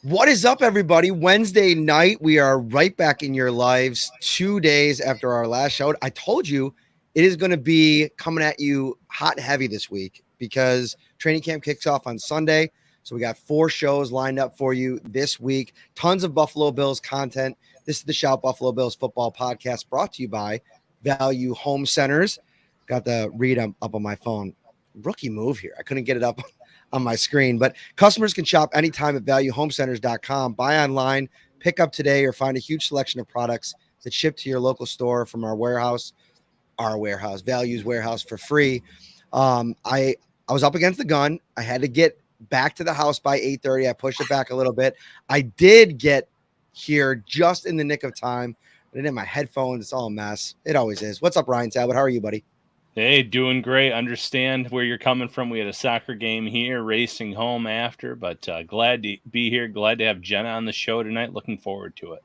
What is up, everybody? Wednesday night, we are right back in your lives 2 days after our last show. I told you it is going to be coming at you hot and heavy this week because training camp kicks off on Sunday. So we got 4 shows lined up for you this week. Tons of Buffalo Bills content. This is the Shout Buffalo Bills football podcast brought to you by Value Home Centers. Got the read up on my phone. Rookie move here. I couldn't get it up on my screen, but customers can shop anytime at valuehomecenters.com. Buy online, pick up today, or find a huge selection of products that ship to your local store from our warehouse, Values Warehouse, for free. I was up against the gun. I had to get back to the house by 8:30. I pushed it back a little bit. I did get here just in the nick of time. I didn't have my headphones. It's all a mess. It always is. What's up, Ryan Talbot? How are you, buddy? Hey, doing great. Understand where you're coming from. We had a soccer game here, racing home after, but glad to be here. Glad to have Jenna on the show tonight. Looking forward to it.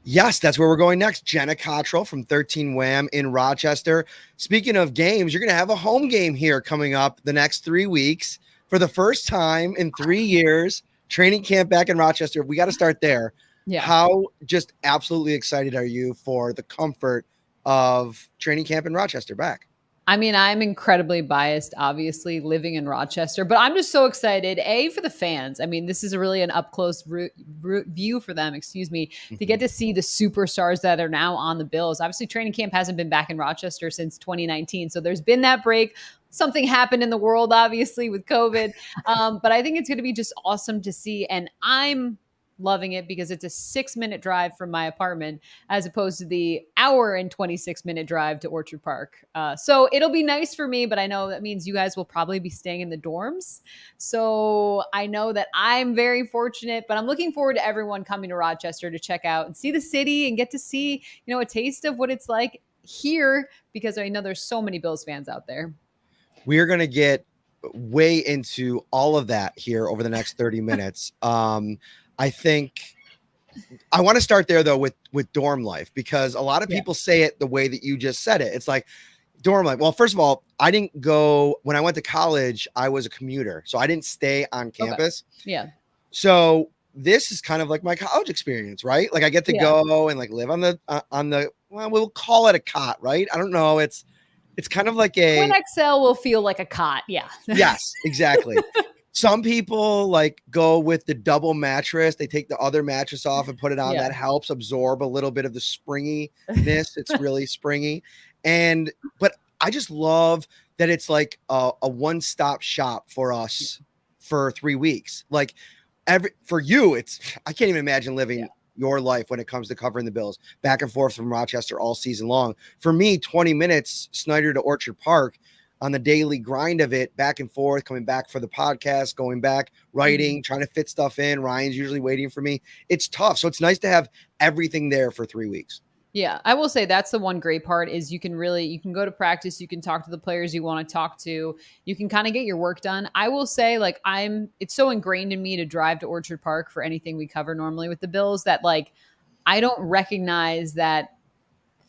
Yes, that's where we're going next. Jenna Cottrell from 13 WHAM in Rochester. Speaking of games, you're going to have a home game here coming up the next 3 weeks for the first time in 3 years. Training camp back in Rochester. We got to start there. Yeah. How just absolutely excited are you for the comfort of training camp in Rochester back? I mean, I'm incredibly biased, obviously, living in Rochester, but I'm just so excited, for the fans. I mean, this is really an up-close view for them, to get to see the superstars that are now on the Bills. Obviously, training camp hasn't been back in Rochester since 2019, so there's been that break. Something happened in the world, obviously, with COVID, but I think it's going to be just awesome to see, and I'm loving it because it's a 6-minute drive from my apartment as opposed to the hour and 26-minute drive to Orchard Park. So it'll be nice for me, but I know that means you guys will probably be staying in the dorms. So I know that I'm very fortunate, but I'm looking forward to everyone coming to Rochester to check out and see the city and get to see, a taste of what it's like here, because I know there's so many Bills fans out there. We're going to get way into all of that here over the next 30 minutes. I think I want to start there, though, with dorm life, because a lot of people say it the way that you just said it. It's like dorm life. Well, first of all, I didn't go when I went to college. I was a commuter, so I didn't stay on campus. Okay. Yeah. So this is kind of like my college experience, right? Like I get to go and like live on the well, we'll call it a cot, right? I don't know. It's kind of like a Twin XL will feel like a cot. Yeah. Yes, exactly. Some people like go with the double mattress. They take the other mattress off and put it on. Yeah. That helps absorb a little bit of the springiness. It's really springy. But I just love that it's like a one-stop shop for us for 3 weeks. Like for you, I can't even imagine living your life when it comes to covering the Bills back and forth from Rochester all season long. For me, 20 minutes, Snyder to Orchard Park, on the daily grind of it, back and forth, coming back for the podcast, going back, writing, trying to fit stuff in. Ryan's usually waiting for me. It's tough. So it's nice to have everything there for 3 weeks. Yeah, I will say that's the one great part is you can go to practice, you can talk to the players you want to talk to, you can kind of get your work done. I will say, like, it's so ingrained in me to drive to Orchard Park for anything we cover normally with the Bills that, like, I don't recognize that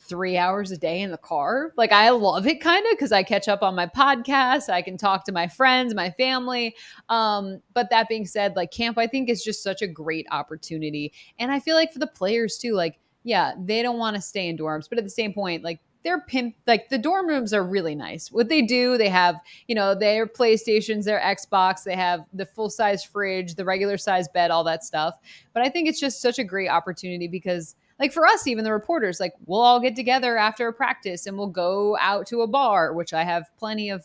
3 hours a day in the car. Like, I love it kind of because I catch up on my podcast. I can talk to my friends, my family. But that being said, like, camp, I think is just such a great opportunity. And I feel like for the players too, like, yeah, they don't want to stay in dorms, but at the same point, like, the dorm rooms are really nice. What they do, they have, their PlayStations, their Xbox, they have the full size fridge, the regular size bed, all that stuff. But I think it's just such a great opportunity because, like, for us, even the reporters, like, we'll all get together after a practice and we'll go out to a bar, which I have plenty of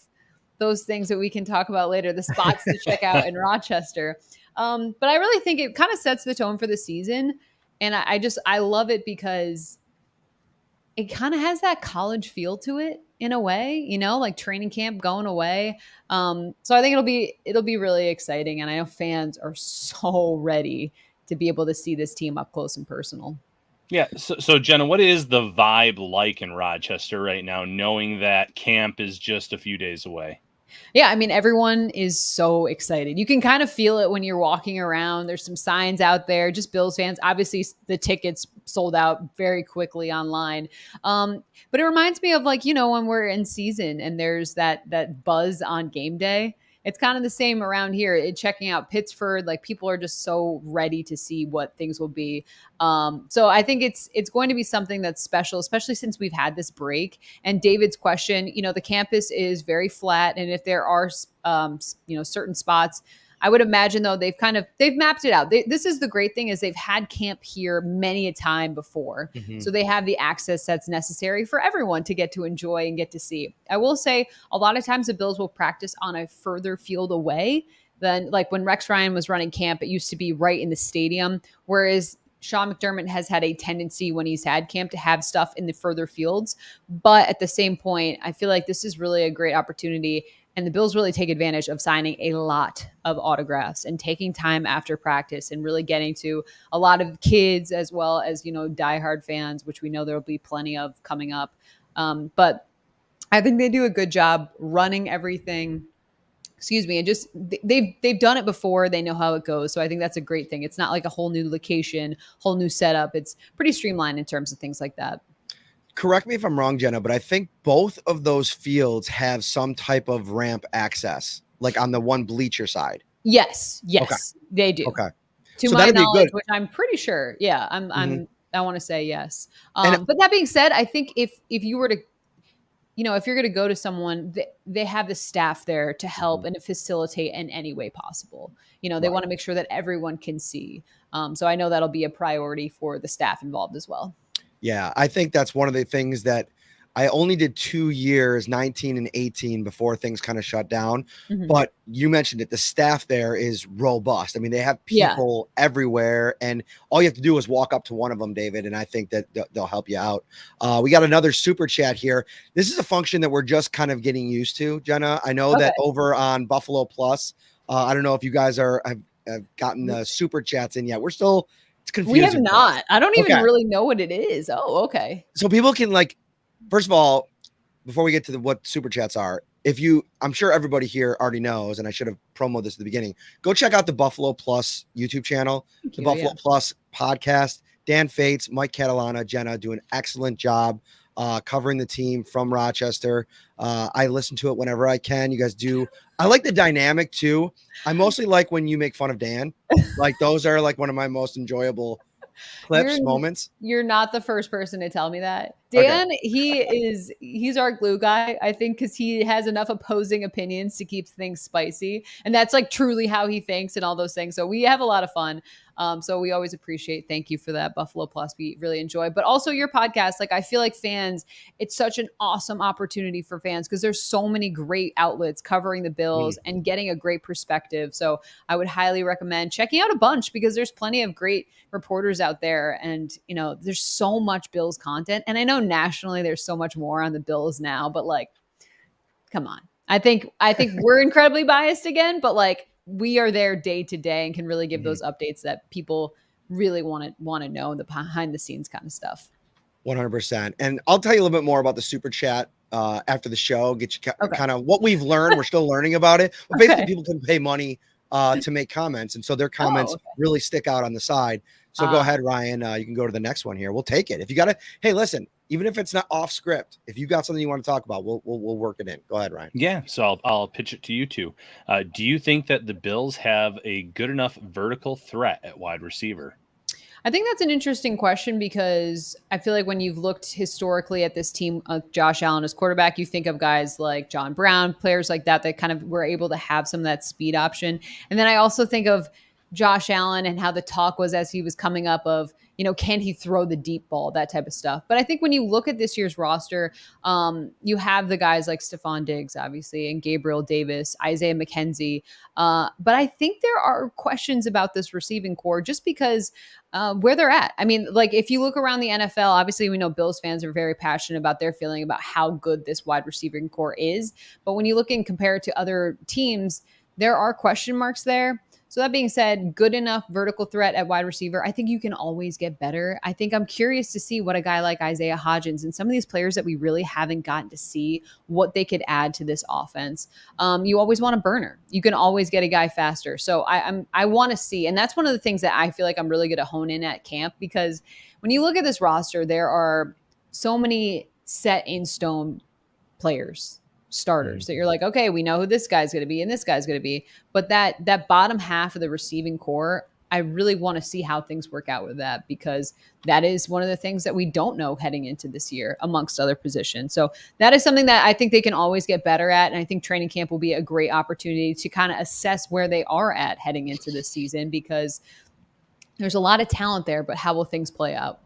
those things that we can talk about later, the spots to check out in Rochester. But I really think it kind of sets the tone for the season. And I love it because it kind of has that college feel to it in a way, like training camp going away. So I think it'll be really exciting. And I know fans are so ready to be able to see this team up close and personal. Yeah. So Jenna, what is the vibe like in Rochester right now, knowing that camp is just a few days away? Yeah, I mean, everyone is so excited. You can kind of feel it when you're walking around. There's some signs out there, just Bills fans. Obviously, the tickets sold out very quickly online. But it reminds me of, like, when we're in season and there's that buzz on game day. it's kind of the same around here. Checking out Pittsford, like people are just so ready to see what things will be. So I think it's going to be something that's special, especially since we've had this break. And David's question, the campus is very flat, and if there are certain spots, I would imagine though they've mapped it out. This is the great thing is they've had camp here many a time before, so they have the access that's necessary for everyone to get to enjoy and get to see. I will say a lot of times the Bills will practice on a further field away than like when Rex Ryan was running camp. It used to be right in the stadium, whereas Sean McDermott has had a tendency when he's had camp to have stuff in the further fields. But at the same point, I feel like this is really a great opportunity. And the Bills really take advantage of signing a lot of autographs and taking time after practice and really getting to a lot of kids as well as, diehard fans, which we know there will be plenty of coming up. But I think they do a good job running everything. Excuse me. And just they've done it before. They know how it goes. So I think that's a great thing. It's not like a whole new location, whole new setup. It's pretty streamlined in terms of things like that. Correct me if I'm wrong, Jenna, but I think both of those fields have some type of ramp access, like on the one bleacher side. Yes, they do. Okay. To my knowledge, which I'm pretty sure. Yeah, I want to say yes. But that being said, I think if you were to, if you're going to go to someone, they have the staff there to help and to facilitate in any way possible. They want to make sure that everyone can see. So I know that'll be a priority for the staff involved as well. Yeah, I think that's one of the things that I only did 2 years, 19 and 18, before things kind of shut down. But you mentioned it. The staff there is robust. I mean, they have people everywhere, and all you have to do is walk up to one of them, David, and I think that they'll help you out. We got another super chat here. This is a function that we're just kind of getting used to, Jenna. I know that over on Buffalo Plus, I don't know if you guys have gotten the super chats in yet. We're still... We have not. I don't even really know what it is. Oh, okay. So people can first of all, before we get to what super chats are, I'm sure everybody here already knows, and I should have promoted this at the beginning. Go check out the Buffalo Plus YouTube channel, Buffalo Plus podcast. Dan Fates, Mike Catalana, Jenna do an excellent job covering the team from Rochester. I listen to it whenever I can. You guys do. I like the dynamic too. I mostly like when you make fun of Dan. Those are one of my most enjoyable clips, moments. You're not the first person to tell me that. Dan, he's our glue guy, I think, because he has enough opposing opinions to keep things spicy. And that's truly how he thinks and all those things. So we have a lot of fun. So we always appreciate. Thank you for that, Buffalo Plus. We really enjoy, but also your podcast. I feel like fans, it's such an awesome opportunity for fans because there's so many great outlets covering the Bills and getting a great perspective. So I would highly recommend checking out a bunch because there's plenty of great reporters out there. And, there's so much Bills content. And I know nationally there's so much more on the Bills now, but come on. I think we're incredibly biased again, but we are there day to day and can really give those updates that people really want to know, the behind the scenes kind of stuff. 100%. And I'll tell you a little bit more about the super chat after the show, get you kind of what we've learned. We're still learning about it, but basically people can pay money to make comments. And so their comments really stick out on the side. So go ahead, Ryan. You can go to the next one here. We'll take it. If you got hey, listen, even if it's not off script, if you got something you want to talk about, we'll work it in. Go ahead, Ryan. Yeah. So I'll pitch it to you two. Do you think that the Bills have a good enough vertical threat at wide receiver? I think that's an interesting question because I feel like when you've looked historically at this team, Josh Allen as quarterback, you think of guys like John Brown, players like that kind of were able to have some of that speed option. And then I also think of Josh Allen and how the talk was as he was coming up of, can he throw the deep ball, that type of stuff. But I think when you look at this year's roster, you have the guys like Stephon Diggs, obviously, and Gabriel Davis, Isaiah McKenzie. But I think there are questions about this receiving core just because where they're at. I mean, if you look around the NFL, obviously we know Bills fans are very passionate about their feeling about how good this wide receiving core is. But when you look and compare it to other teams, there are question marks there. So that being said, good enough vertical threat at wide receiver. I think you can always get better. I think I'm curious to see what a guy like Isaiah Hodgins and some of these players that we really haven't gotten to see what they could add to this offense. You always want a burner. You can always get a guy faster. So I want to see, and that's one of the things that I feel like I'm really going to hone in at camp because when you look at this roster, there are so many set in stone players. starters that you're like, okay, we know who this guy's going to be and this guy's going to be. But that bottom half of the receiving core, I really want to see how things work out with that, because that is one of the things that we don't know heading into this year amongst other positions. So that is something that I think they can always get better at. And I think training camp will be a great opportunity to kind of assess where they are at heading into this season, because there's a lot of talent there, but how will things play out?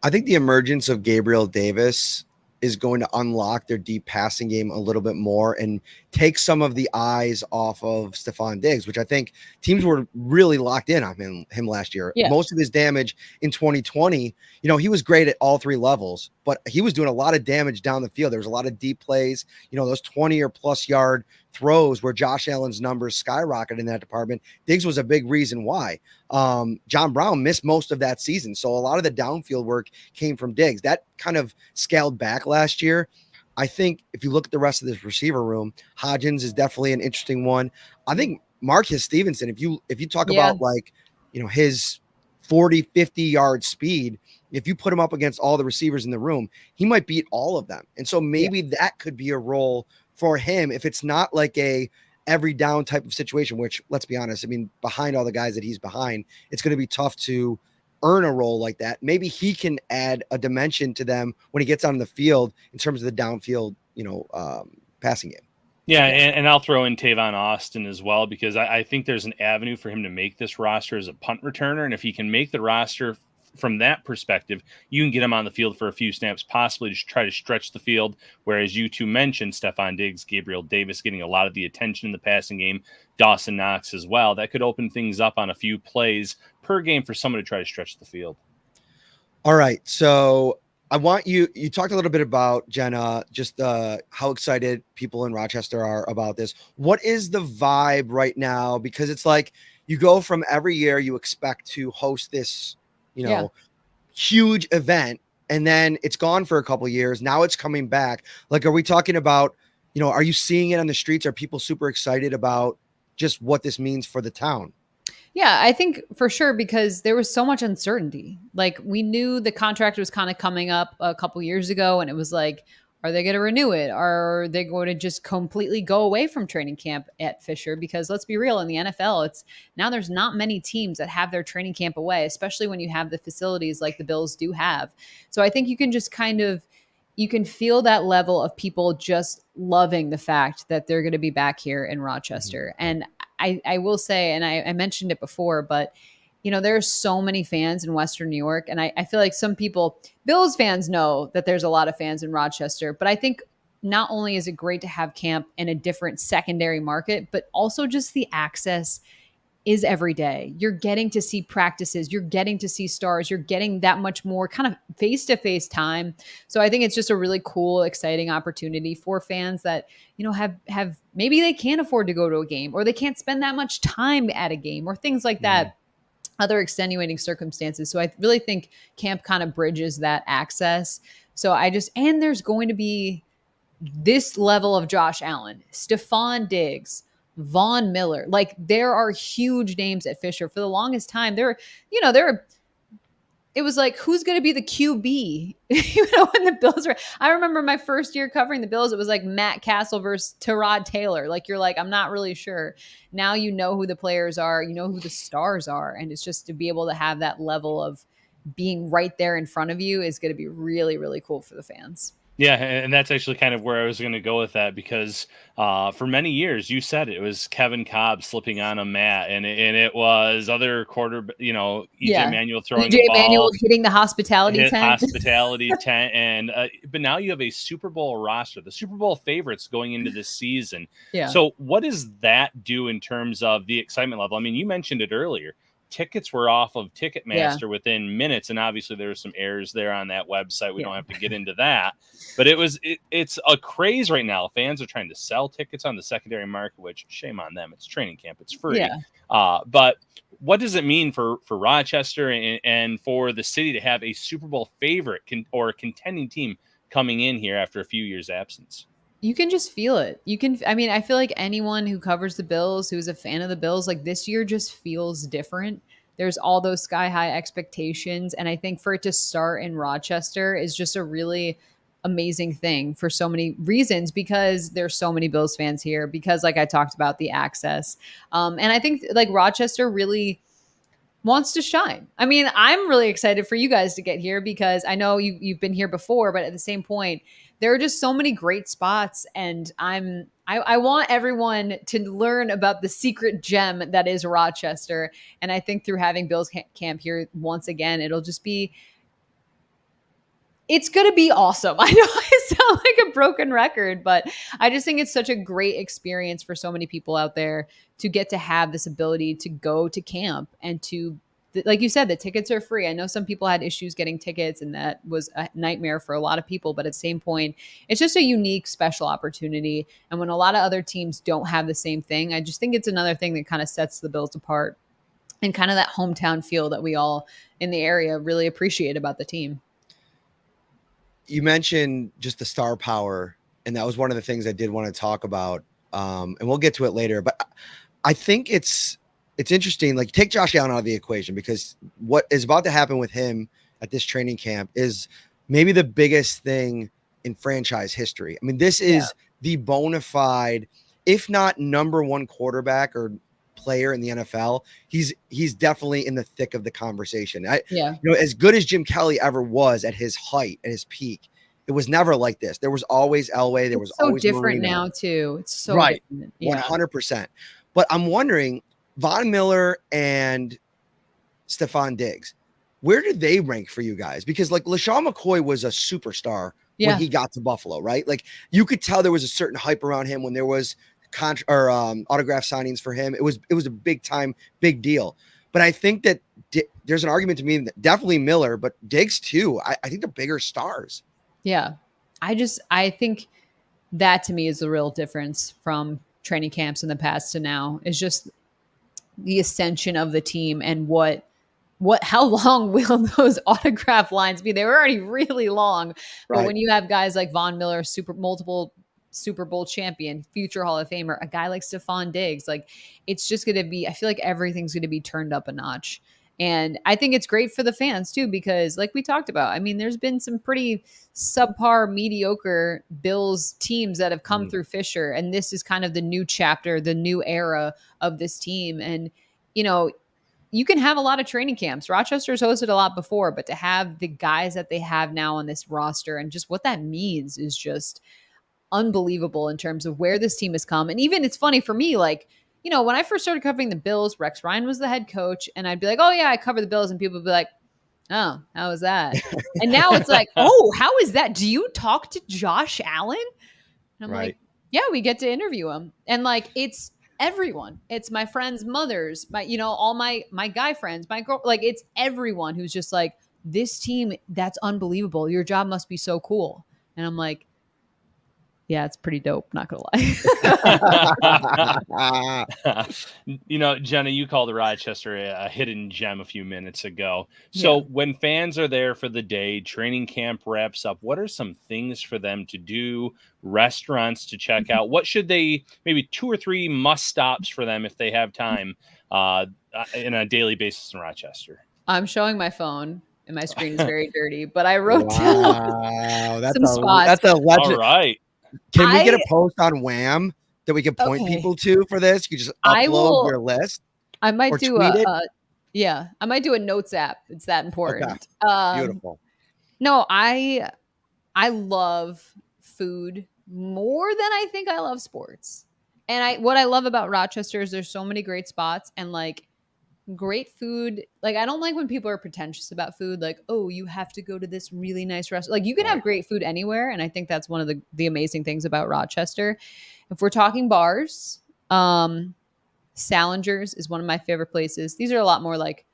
I think the emergence of Gabriel Davis is going to unlock their deep passing game a little bit more and take some of the eyes off of Stephon Diggs, which I think teams were really locked in on him last year. Yeah. Most of his damage in 2020, he was great at all three levels, but he was doing a lot of damage down the field. There was a lot of deep plays, those 20 or plus yard throws where Josh Allen's numbers skyrocketed in that department. Diggs was a big reason why. John Brown missed most of that season. So a lot of the downfield work came from Diggs. That kind of scaled back last year. I think if you look at the rest of this receiver room, Hodgins is definitely an interesting one. I think Marcus Stevenson, if you talk about his 40, 50 yard speed, if you put him up against all the receivers in the room, he might beat all of them. And so maybe that could be a role for him if it's not like a every down type of situation, which, let's be honest, I mean, behind all the guys that he's behind, it's going to be tough to earn a role like that. Maybe he can add a dimension to them when he gets on the field in terms of the downfield, passing game. Yeah, and I'll throw in Tavon Austin as well, because I think there's an avenue for him to make this roster as a punt returner. And if he can make the roster from that perspective, you can get him on the field for a few snaps, possibly to try to stretch the field. Whereas you two mentioned Stephon Diggs, Gabriel Davis getting a lot of the attention in the passing game, Dawson Knox as well. That could open things up on a few plays per game for someone to try to stretch the field. All right. So I want you talked a little bit about, Jenna, just how excited people in Rochester are about this. What is the vibe right now? Because it's like you go from every year you expect to host this huge event, and then it's gone for a couple of years. Now it's coming back. Like, are we talking about, are you seeing it on the streets? Are people super excited about just what this means for the town? Yeah, I think for sure, because there was so much uncertainty. Like, we knew the contract was kind of coming up a couple years ago, and it was like, are they going to renew it? Are they going to just completely go away from training camp at Fisher? Because let's be real, in the NFL, there's not many teams that have their training camp away, especially when you have the facilities like the Bills do have. So I think you can just you can feel that level of people just loving the fact that they're going to be back here in Rochester. And I will say, and I mentioned it before, but there are so many fans in Western New York. And I feel like some people, Bills fans, know that there's a lot of fans in Rochester. But I think not only is it great to have camp in a different secondary market, but also just the access is every day. You're getting to see practices, you're getting to see stars, you're getting that much more kind of face-to-face time. So I think it's just a really cool, exciting opportunity for fans that, have maybe they can't afford to go to a game, or they can't spend that much time at a game, or things like that. Other extenuating circumstances. So I really think camp kind of bridges that access. So and there's going to be this level of Josh Allen, Stephon Diggs, Von Miller. Like, there are huge names at Fisher. For the longest time, it was like, who's going to be the QB? When the Bills were, I remember my first year covering the Bills, it was like Matt Castle versus Tyrod Taylor. Like, you're like, I'm not really sure. Now you know who the players are, you know who the stars are. And it's just to be able to have that level of being right there in front of you is going to be really, really cool for the fans. Yeah, and that's actually kind of where I was going to go with that, because for many years, you said it was Kevin Cobb slipping on a mat, and it was other EJ Manuel throwing the ball, Manuel hitting the hospitality tent, and but now you have a Super Bowl roster, the Super Bowl favorites going into this season. Yeah. So what does that do in terms of the excitement level? I mean, you mentioned it earlier. Tickets were off of Ticketmaster within minutes, and obviously there were some errors there on that website. We don't have to get into that, but it's a craze right now. Fans are trying to sell tickets on the secondary market, which, shame on them. It's training camp, it's free. But what does it mean for Rochester and for the city to have a Super Bowl favorite or contending team coming in here after a few years' absence? You can just feel it. I feel like anyone who covers the Bills, who's a fan of the Bills, like, this year just feels different. There's all those sky high expectations. And I think for it to start in Rochester is just a really amazing thing for so many reasons, because there's so many Bills fans here, because like I talked about, the access. And I think like Rochester really wants to shine. I mean, I'm really excited for you guys to get here, because I know you've been here before, but at the same point, there are just so many great spots, and I want everyone to learn about the secret gem that is Rochester. And I think through having Bills camp here once again, it'll just be, it's going to be awesome. I know I sound like a broken record, but I just think it's such a great experience for so many people out there to get to have this ability to go to camp and to, like you said, the tickets are free. I know some people had issues getting tickets, and that was a nightmare for a lot of people. But at the same point, it's just a unique, special opportunity. And when a lot of other teams don't have the same thing, I just think it's another thing that kind of sets the Bills apart, and kind of that hometown feel that we all in the area really appreciate about the team. You mentioned just the star power, and that was one of the things I did want to talk about. And we'll get to it later, but I think it's interesting. Like, take Josh Allen out of the equation, because what is about to happen with him at this training camp is maybe the biggest thing in franchise history. I mean, this is the bona fide, if not number one quarterback or player in the NFL. He's definitely in the thick of the conversation. As good as Jim Kelly ever was at his height, at his peak, it was never like this. There was always Elway. There was always different Marino. now too. It's so right, different. 100%. But I'm wondering, Von Miller and Stephon Diggs, where did they rank for you guys? Because like LaShawn McCoy was a superstar when he got to Buffalo, right? Like, you could tell there was a certain hype around him when there was autograph signings for him. It was a big deal. But I think that there's an argument to me that definitely Miller, but Diggs too. I think they're bigger stars. Yeah. I think that to me is the real difference from training camps in the past to now, is just the ascension of the team, and how long will those autograph lines be? They were already really long, but when you have guys like Von Miller, multiple Super Bowl champion, future Hall of Famer, a guy like Stephon Diggs, like, it's just going to be, I feel like everything's going to be turned up a notch. And I think it's great for the fans too, because like we talked about, I mean, there's been some pretty subpar, mediocre Bills teams that have come through Fisher. And this is kind of the new chapter, the new era of this team. And, you can have a lot of training camps. Rochester's hosted a lot before, but to have the guys that they have now on this roster, and just what that means, is just unbelievable in terms of where this team has come. And even, it's funny for me, like, when I first started covering the Bills, Rex Ryan was the head coach, and I'd be like, oh yeah, I cover the Bills, and people would be like, oh, how was that? And now it's like, oh, how is that? Do you talk to Josh Allen? And I'm like, yeah, we get to interview him. And like, it's everyone. It's my friends' mothers, all my guy friends, my girl, like, it's everyone who's just like, this team, that's unbelievable. Your job must be so cool. And I'm like, yeah, it's pretty dope. Not gonna lie. Jenna, you called Rochester a hidden gem a few minutes ago. So when fans are there for the day, training camp wraps up, what are some things for them to do? Restaurants to check out? What should they, maybe 2 or 3 must stops for them if they have time in a daily basis in Rochester? I'm showing my phone, and my screen is very dirty, but I wrote down some spots. That's a legend. All right. Can we get a post on WHAM that we can point people to for this? You just upload your list. I might do I might do a notes app. It's that important. Okay. Beautiful. No, I love food more than I think I love sports. And what I love about Rochester is there's so many great spots, and like, great food. Like, I don't like when people are pretentious about food, like, oh, you have to go to this really nice restaurant. Like, you can have great food anywhere, and I think that's one of the amazing things about Rochester. If we're talking bars, Salinger's is one of my favorite places. These are a lot more like,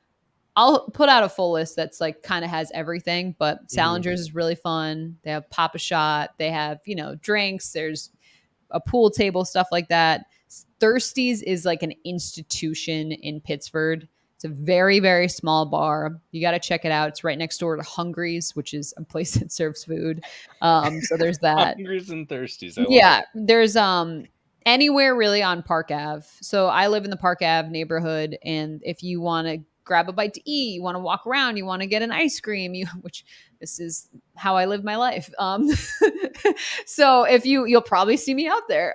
I'll put out a full list that's like kind of has everything, but Salinger's is really fun. They have Pop-A-Shot, they have, drinks, there's a pool table, stuff like that. Thirsties is like an institution in Pittsford. It's a very, very small bar. You got to check it out. It's right next door to Hungry's, which is a place that serves food. So there's that. Hungry's and Thirsties. There's anywhere really on Park Ave. So I live in the Park Ave neighborhood, and if you want to grab a bite to eat, you want to walk around, you want to get an ice cream, which this is how I live my life. So if you'll probably see me out there.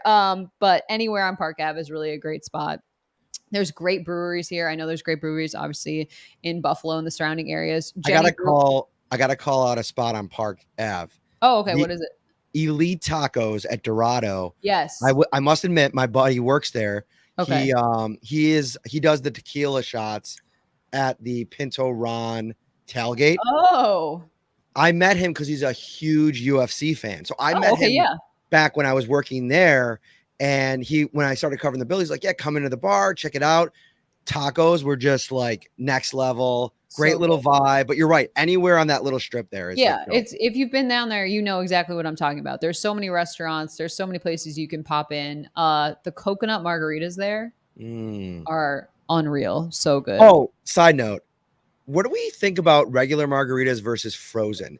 But anywhere on Park Ave is really a great spot. There's great breweries here. I know there's great breweries, obviously, in Buffalo and the surrounding areas. I gotta call out a spot on Park Ave. Oh, okay. What is it? Elite Tacos at Dorado. Yes. I must admit, my buddy works there. Okay. He does the tequila shots at the Pinto Ron tailgate. Oh. I met him because he's a huge UFC fan. So I met him back when I was working there. And when I started covering the bill, he's like, yeah, come into the bar, check it out. Tacos were just like next level, great little vibe. But you're right. Anywhere on that little strip there is. Yeah. It's, if you've been down there, you know exactly what I'm talking about. There's so many restaurants. There's so many places you can pop in. The coconut margaritas there are unreal. So good. Oh, side note. What do we think about regular margaritas versus frozen?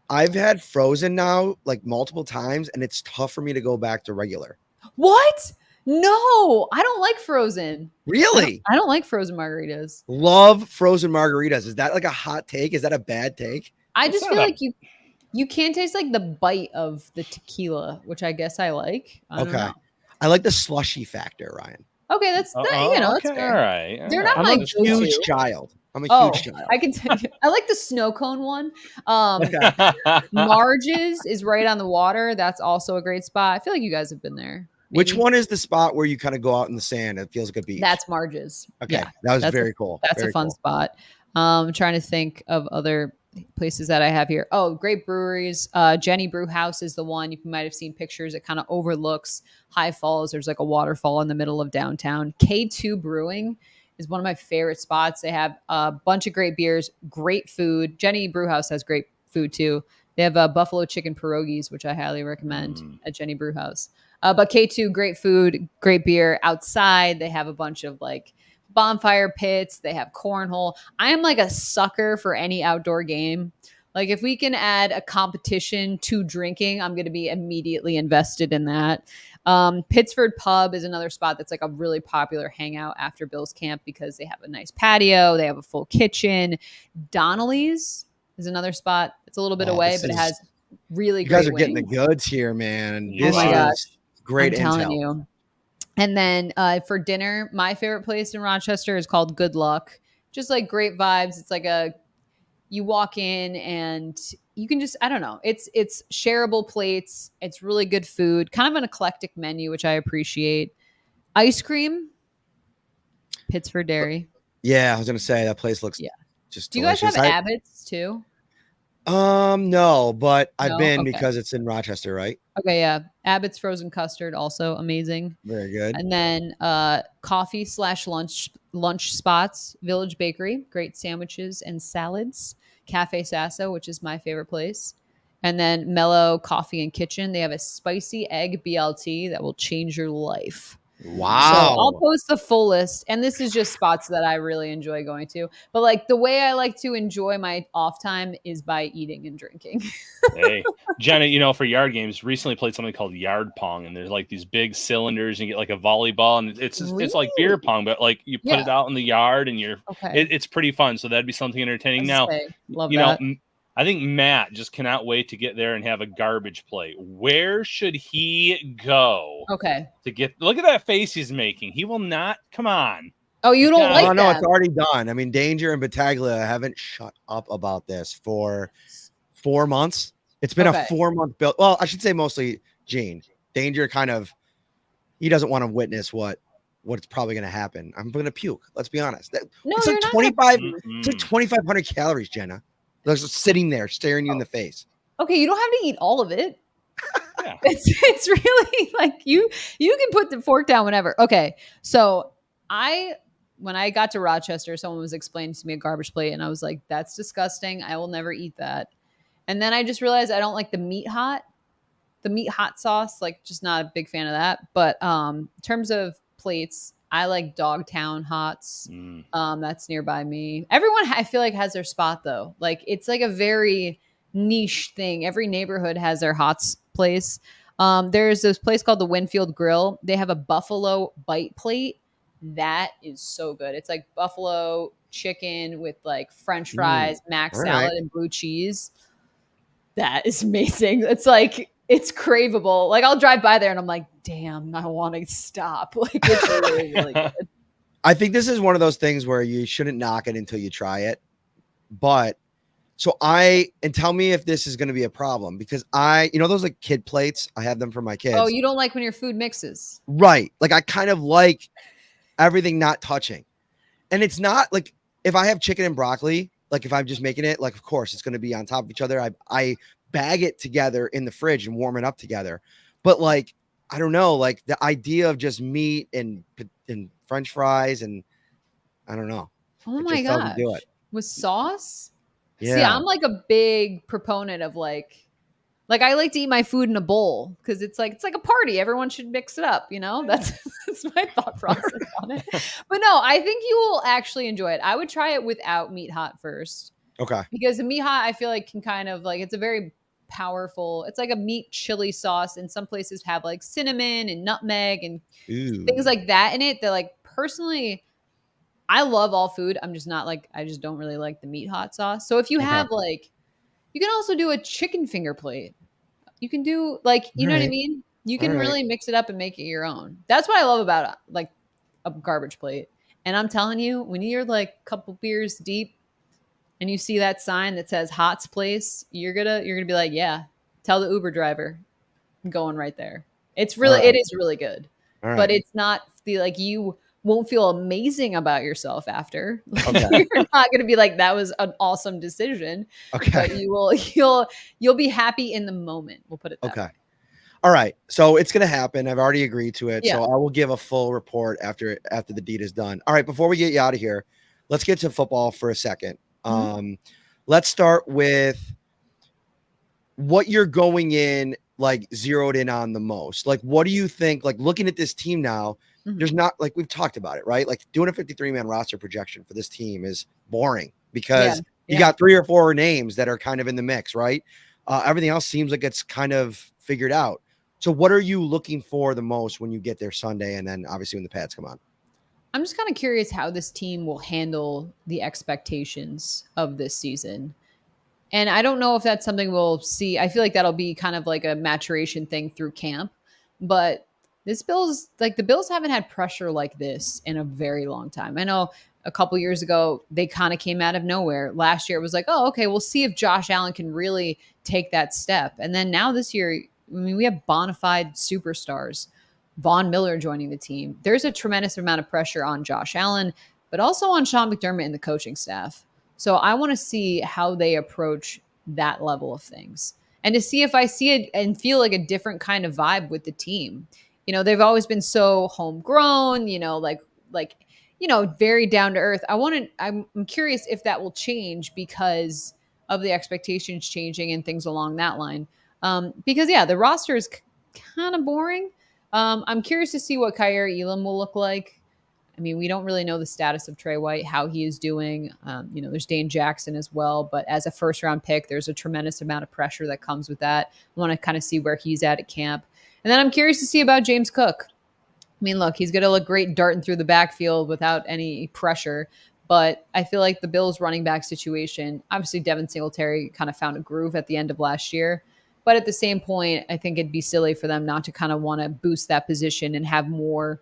I've had frozen now like multiple times, and it's tough for me to go back to regular. What? No, I don't like frozen. Really? I don't like frozen margaritas. Love frozen margaritas. Is that like a hot take? Is that a bad take? I just feel like you can't taste like the bite of the tequila, which I guess I like. I don't know. I like the slushy factor, Ryan. Okay, that's that's fair. All right. They're not I'm my a huge child. I'm a huge child. I can tell you. I like the snow cone one. Marge's is right on the water. That's also a great spot. I feel like you guys have been there. Maybe. Which one is the spot where you kind of go out in the sand? It feels like a beach. That's Marge's. Okay, yeah, that was very cool. That's a fun spot. I'm trying to think of other places that I have here. Oh, great breweries. Jenny Brew House is the one. You might have seen pictures. It kind of overlooks High Falls. There's like a waterfall in the middle of downtown. K2 Brewing is one of my favorite spots. They have a bunch of great beers, great food. Jenny Brew House has great food too. They have buffalo chicken pierogies, which I highly recommend at Jenny Brew House. But K2, great food, great beer outside. They have a bunch of like bonfire pits. They have cornhole. I am like a sucker for any outdoor game. Like if we can add a competition to drinking, I'm going to be immediately invested in that. Pittsford Pub is another spot that's like a really popular hangout after Bill's camp because they have a nice patio. They have a full kitchen. Donnelly's is another spot. It's a little bit away, but it has really great wings. You guys are getting the goods here, man. Oh my gosh. Great I'm telling you. And then for dinner, my favorite place in Rochester is called Good Luck. Just like great vibes. It's like you walk in and you can just, I don't know. It's shareable plates. It's really good food. Kind of an eclectic menu, which I appreciate. Ice cream, Pittsford Dairy. Yeah, I was gonna say that place looks just. Do you guys have Abbott's too? No, but I've been because it's in Rochester, right? Okay, yeah. Abbott's frozen custard, also amazing. Very good. And then coffee / lunch spots, Village Bakery, great sandwiches and salads. Cafe Sasso, which is my favorite place. And then Mellow Coffee and Kitchen. They have a spicy egg BLT that will change your life. Wow. So I'll post the full list. And this is just spots that I really enjoy going to. But like the way I like to enjoy my off time is by eating and drinking. Hey, Jenna, for yard games, recently played something called Yard Pong. And there's like these big cylinders and you get like a volleyball. And it's like beer pong, but like you put it out in the yard and it's pretty fun. So that'd be something entertaining. Love that. I think Matt just cannot wait to get there and have a garbage plate. Where should he go? Okay. Look at that face he's making. He will not. Come on. Oh, you don't like that? No, it's already done. I mean, Danger and Battaglia haven't shut up about this for 4 months. It's been a 4-month build. Well, I should say mostly Gene. Danger he doesn't want to witness what's probably going to happen. I'm going to puke. Let's be honest. It's like 2,500 calories, Jenna. They're just sitting there staring you in the face. Okay, you don't have to eat all of it. Yeah. It's really like you can put the fork down whenever. Okay, so when I got to Rochester, someone was explaining to me a garbage plate, and I was like, "That's disgusting. I will never eat that." And then I just realized I don't like the meat hot sauce. Like, just not a big fan of that. But in terms of plates, I like Dogtown Hots. That's nearby me. Everyone, I feel like, has their spot though. Like it's like a very niche thing. Every neighborhood has their Hots place. There's this place called the Winfield Grill. They have a buffalo bite plate. That is so good. It's like buffalo chicken with like French fries, mac salad, and blue cheese. That is amazing. It's like, it's craveable. Like I'll drive by there and I'm like, damn, I want to stop. Like it's really, really good. I think this is one of those things where you shouldn't knock it until you try it. But and tell me if this is going to be a problem, because those like kid plates, I have them for my kids. Oh, you don't like when your food mixes. Right. Like I kind of like everything not touching. And it's not like if I have chicken and broccoli, like if I'm just making it, like, of course it's going to be on top of each other. I bag it together in the fridge and warm it up together. But like, I don't know, like the idea of just meat and French fries, and I don't know. Oh my gosh. Do it. With sauce? Yeah. See, I'm like a big proponent of like I like to eat my food in a bowl because it's like a party. Everyone should mix it up, That's my thought process on it. But no, I think you will actually enjoy it. I would try it without meat hot first. Okay. Because the meat hot, I feel like can kind of like, it's a very powerful, it's like a meat chili sauce, and some places have like cinnamon and nutmeg and things like that in it. That like, personally, I love all food. I'm just not like, I just don't really like the meat hot sauce. So if you have like, you can also do a chicken finger plate. You can do like, you know what I mean? You can really mix it up and make it your own. That's what I love about like a garbage plate. And I'm telling you, when you're like a couple beers deep and you see that sign that says Hot's Place, you're gonna be like, yeah, tell the Uber driver, I'm going right there. It's really, it is really good, but it's not like, you won't feel amazing about yourself after. You're not going to be like, that was an awesome decision. But you'll be happy in the moment. We'll put it that way. All right. So it's going to happen. I've already agreed to it. Yeah. So I will give a full report after the deed is done. All right. Before we get you out of here, let's get to football for a second. Let's start with what you're going in, like zeroed in on the most. Like, what do you think, like looking at this team now, there's not, like, we've talked about it, right? Like doing a 53-man roster projection for this team is boring because you got 3 or 4 names that are kind of in the mix, right? Everything else seems like it's kind of figured out. So what are you looking for the most when you get there Sunday, and then obviously when the pads come on? I'm just kind of curious how this team will handle the expectations of this season. And I don't know if that's something we'll see. I feel like that'll be kind of like a maturation thing through camp. But the Bills haven't had pressure like this in a very long time. I know a couple years ago, they kind of came out of nowhere. Last year, it was like, oh, okay, we'll see if Josh Allen can really take that step. And then now this year, I mean, we have bona fide superstars. Von Miller joining the team. There's a tremendous amount of pressure on Josh Allen, but also on Sean McDermott and the coaching staff. So I want to see how they approach that level of things, and to see if I see it and feel like a different kind of vibe with the team. They've always been so homegrown, very down to earth. I'm curious if that will change because of the expectations changing and things along that line. Because the roster is kind of boring. I'm curious to see what Kyer Elam will look like. I mean, we don't really know the status of Trey White, how he is doing. There's Dane Jackson as well, but as a first-round pick, there's a tremendous amount of pressure that comes with that. I want to kind of see where he's at camp. And then I'm curious to see about James Cook. I mean, look, he's going to look great darting through the backfield without any pressure, but I feel like the Bills running back situation, obviously Devin Singletary kind of found a groove at the end of last year. But at the same point, I think it'd be silly for them not to kind of want to boost that position and have more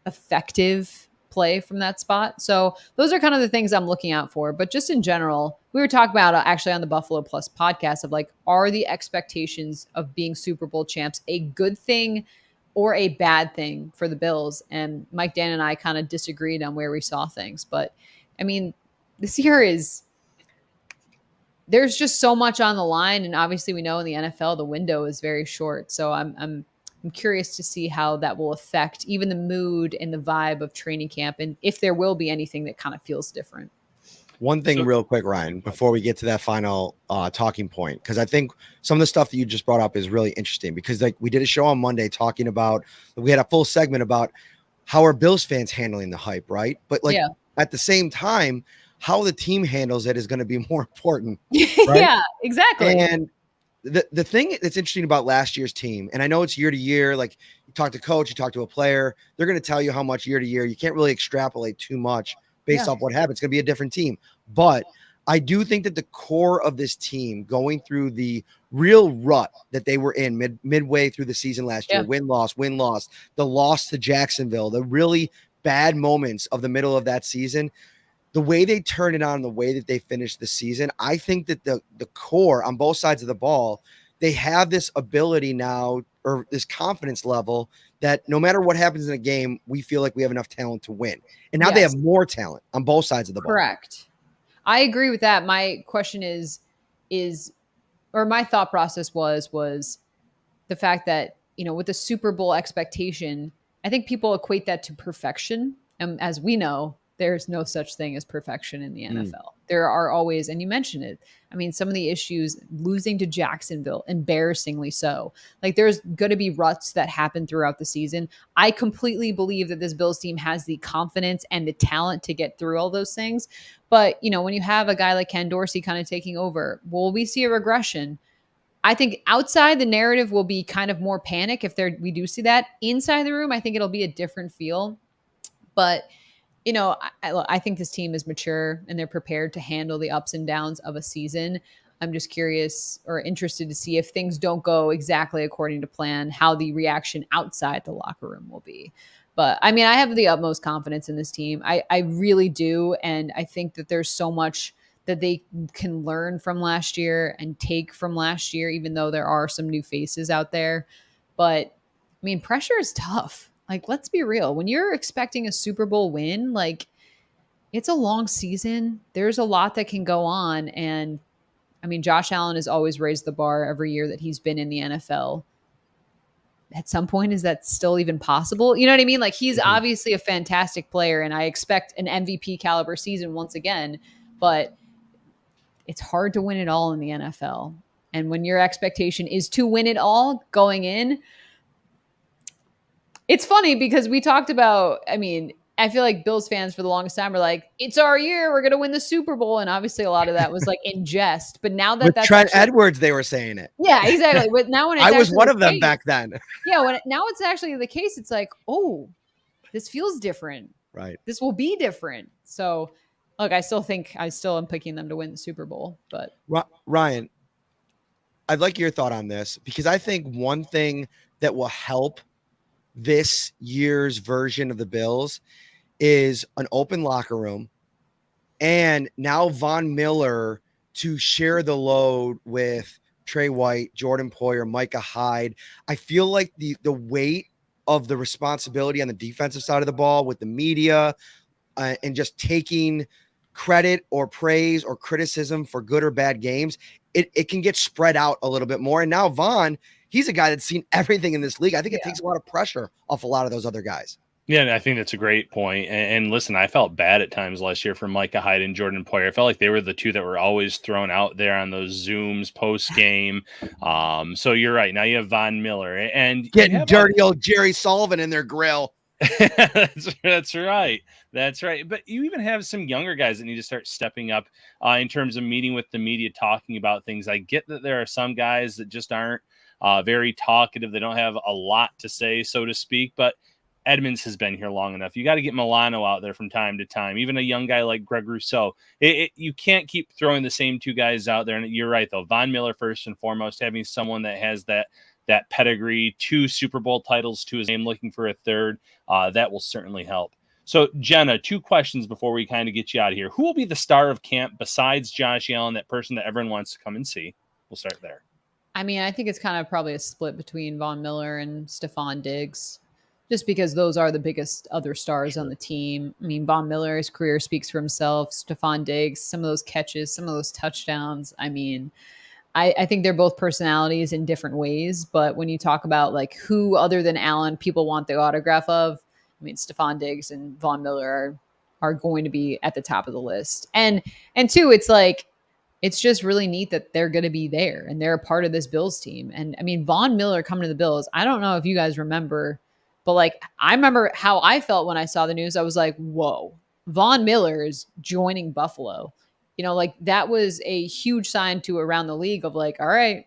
effective play from that spot. So those are kind of the things I'm looking out for. But just in general, we were talking about actually on the Buffalo Plus podcast of like, are the expectations of being Super Bowl champs a good thing or a bad thing for the Bills? And Mike, Dan, and I kind of disagreed on where we saw things. But I mean, this year there's just so much on the line. And obviously we know in the NFL, the window is very short. So I'm curious to see how that will affect even the mood and the vibe of training camp, and if there will be anything that kind of feels different. One thing real quick, Ryan, before we get to that final talking point, because I think some of the stuff that you just brought up is really interesting, because like we did a show on Monday talking about, we had a full segment about how are Bills fans handling the hype, right? But like at the same time, how the team handles it is going to be more important. Right? Yeah, exactly. And the thing that's interesting about last year's team, and I know it's year to year, like you talk to coach, you talk to a player, they're going to tell you how much year to year. You can't really extrapolate too much based off what happened. It's going to be a different team. But I do think that the core of this team going through the real rut that they were in midway through the season last year, win, loss, the loss to Jacksonville, the really bad moments of the middle of that season, the way they turned it on, the way that they finished the season, I think that the core on both sides of the ball, they have this ability now, or this confidence level, that no matter what happens in a game, we feel like we have enough talent to win. And now they have more talent on both sides of the ball. Correct. I agree with that. My question or my thought process was the fact that, with the Super Bowl expectation, I think people equate that to perfection. And as we know, there's no such thing as perfection in the NFL. There are always, and you mentioned it, I mean, some of the issues, losing to Jacksonville, embarrassingly so. Like, there's going to be ruts that happen throughout the season. I completely believe that this Bills team has the confidence and the talent to get through all those things. But, when you have a guy like Ken Dorsey kind of taking over, will we see a regression? I think outside the narrative will be kind of more panic if we do see that. Inside the room, I think it'll be a different feel. But I think this team is mature and they're prepared to handle the ups and downs of a season. I'm just curious or interested to see if things don't go exactly according to plan, how the reaction outside the locker room will be. But I mean, I have the utmost confidence in this team. I really do. And I think that there's so much that they can learn from last year and take from last year, even though there are some new faces out there. But I mean, pressure is tough. Like, let's be real. When you're expecting a Super Bowl win, like, it's a long season. There's a lot that can go on. And I mean, Josh Allen has always raised the bar every year that he's been in the NFL. At some point, is that still even possible? You know what I mean? Like, he's obviously a fantastic player, and I expect an MVP caliber season once again. But it's hard to win it all in the NFL. And when your expectation is to win it all going in, it's funny because we talked about, I mean, I feel like Bills fans for the longest time were like, it's our year, we're going to win the Super Bowl. And obviously a lot of that was like in jest. But now that that's Trent Edwards, they were saying it. Yeah, exactly. But now when it's I was one of them back then. Yeah, now it's actually the case, it's like, oh, this feels different. Right. This will be different. So, look, I still am picking them to win the Super Bowl. But Ryan, I'd like your thought on this, because I think one thing that will help this year's version of the Bills is an open locker room, and now Von Miller to share the load with Trey White, Jordan Poyer, Micah Hyde. I feel like the weight of the responsibility on the defensive side of the ball with the media and just taking credit or praise or criticism for good or bad games, it can get spread out a little bit more. And now Von, he's a guy that's seen everything in this league. I think it takes a lot of pressure off a lot of those other guys. Yeah, I think that's a great point. And listen, I felt bad at times last year for Micah Hyde and Jordan Poyer. I felt like they were the two that were always thrown out there on those Zooms post game. So you're right. Now you have Von Miller and getting dirty old Jerry Sullivan in their grill. That's right. That's right. But you even have some younger guys that need to start stepping up in terms of meeting with the media, talking about things. I get that there are some guys that just aren't very talkative. They don't have a lot to say, so to speak. But Edmonds has been here long enough. You got to get Milano out there from time to time. Even a young guy like Greg Rousseau. You can't keep throwing the same two guys out there. And you're right, though. Von Miller, first and foremost, having someone that has that pedigree, 2 Super Bowl titles to his name, looking for a third, that will certainly help. So, Jenna, 2 questions before we kind of get you out of here. Who will be the star of camp besides Josh Allen, that person that everyone wants to come and see? We'll start there. I mean, I think it's kind of probably a split between Von Miller and Stephon Diggs, just because those are the biggest other stars on the team. I mean, Von Miller's career speaks for himself. Stephon Diggs, some of those catches, some of those touchdowns. I mean, I think they're both personalities in different ways. But when you talk about like who other than Allen people want the autograph of, I mean, Stephon Diggs and Von Miller are going to be at the top of the list. And 2, it's like, it's just really neat that they're going to be there and they're a part of this Bills team. And I mean, Von Miller coming to the Bills, I don't know if you guys remember, but like, I remember how I felt when I saw the news. I was like, whoa, Von Miller is joining Buffalo. You know, like that was a huge sign to around the league of like, all right,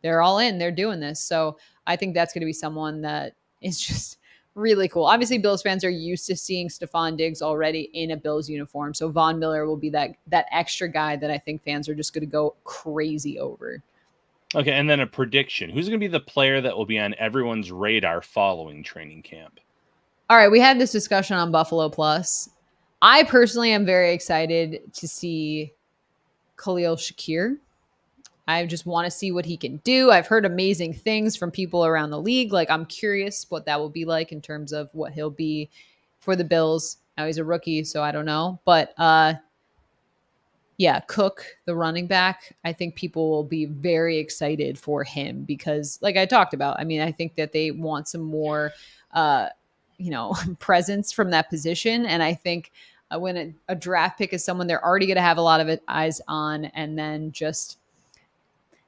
they're all in, they're doing this. So I think that's going to be someone that is just really cool. Obviously, Bills fans are used to seeing Stephon Diggs already in a Bills uniform. So Von Miller will be that extra guy that I think fans are just going to go crazy over. Okay, and then a prediction. Who's going to be the player that will be on everyone's radar following training camp? All right, we had this discussion on Buffalo Plus. I personally am very excited to see Khalil Shakir. I just want to see what he can do. I've heard amazing things from people around the league. Like, I'm curious what that will be like in terms of what he'll be for the Bills. Now he's a rookie, so I don't know. But yeah, Cook, the running back, I think people will be very excited for him because, like I talked about, I mean, I think that they want some more, presence from that position. And I think when a draft pick is someone they're already going to have a lot of eyes on, and then just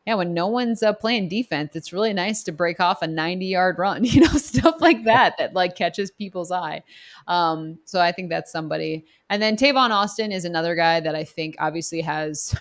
when no one's playing defense, it's really nice to break off a 90-yard run, stuff like that like catches people's eye. So I think that's somebody. And then Tavon Austin is another guy that I think obviously has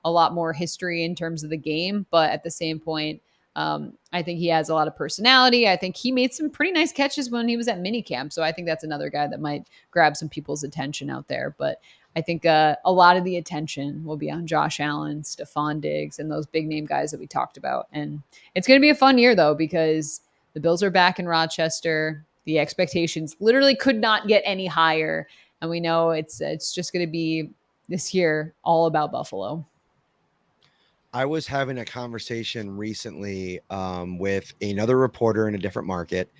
a lot more history in terms of the game, but at the same point, I think he has a lot of personality. I think he made some pretty nice catches when he was at minicamp. So I think that's another guy that might grab some people's attention out there. But I think a lot of the attention will be on Josh Allen, Stephon Diggs, and those big name guys that we talked about. And it's going to be a fun year, though, because the Bills are back in Rochester. The expectations literally could not get any higher. And we know it's just going to be this year all about Buffalo. I was having a conversation recently with another reporter in a different market,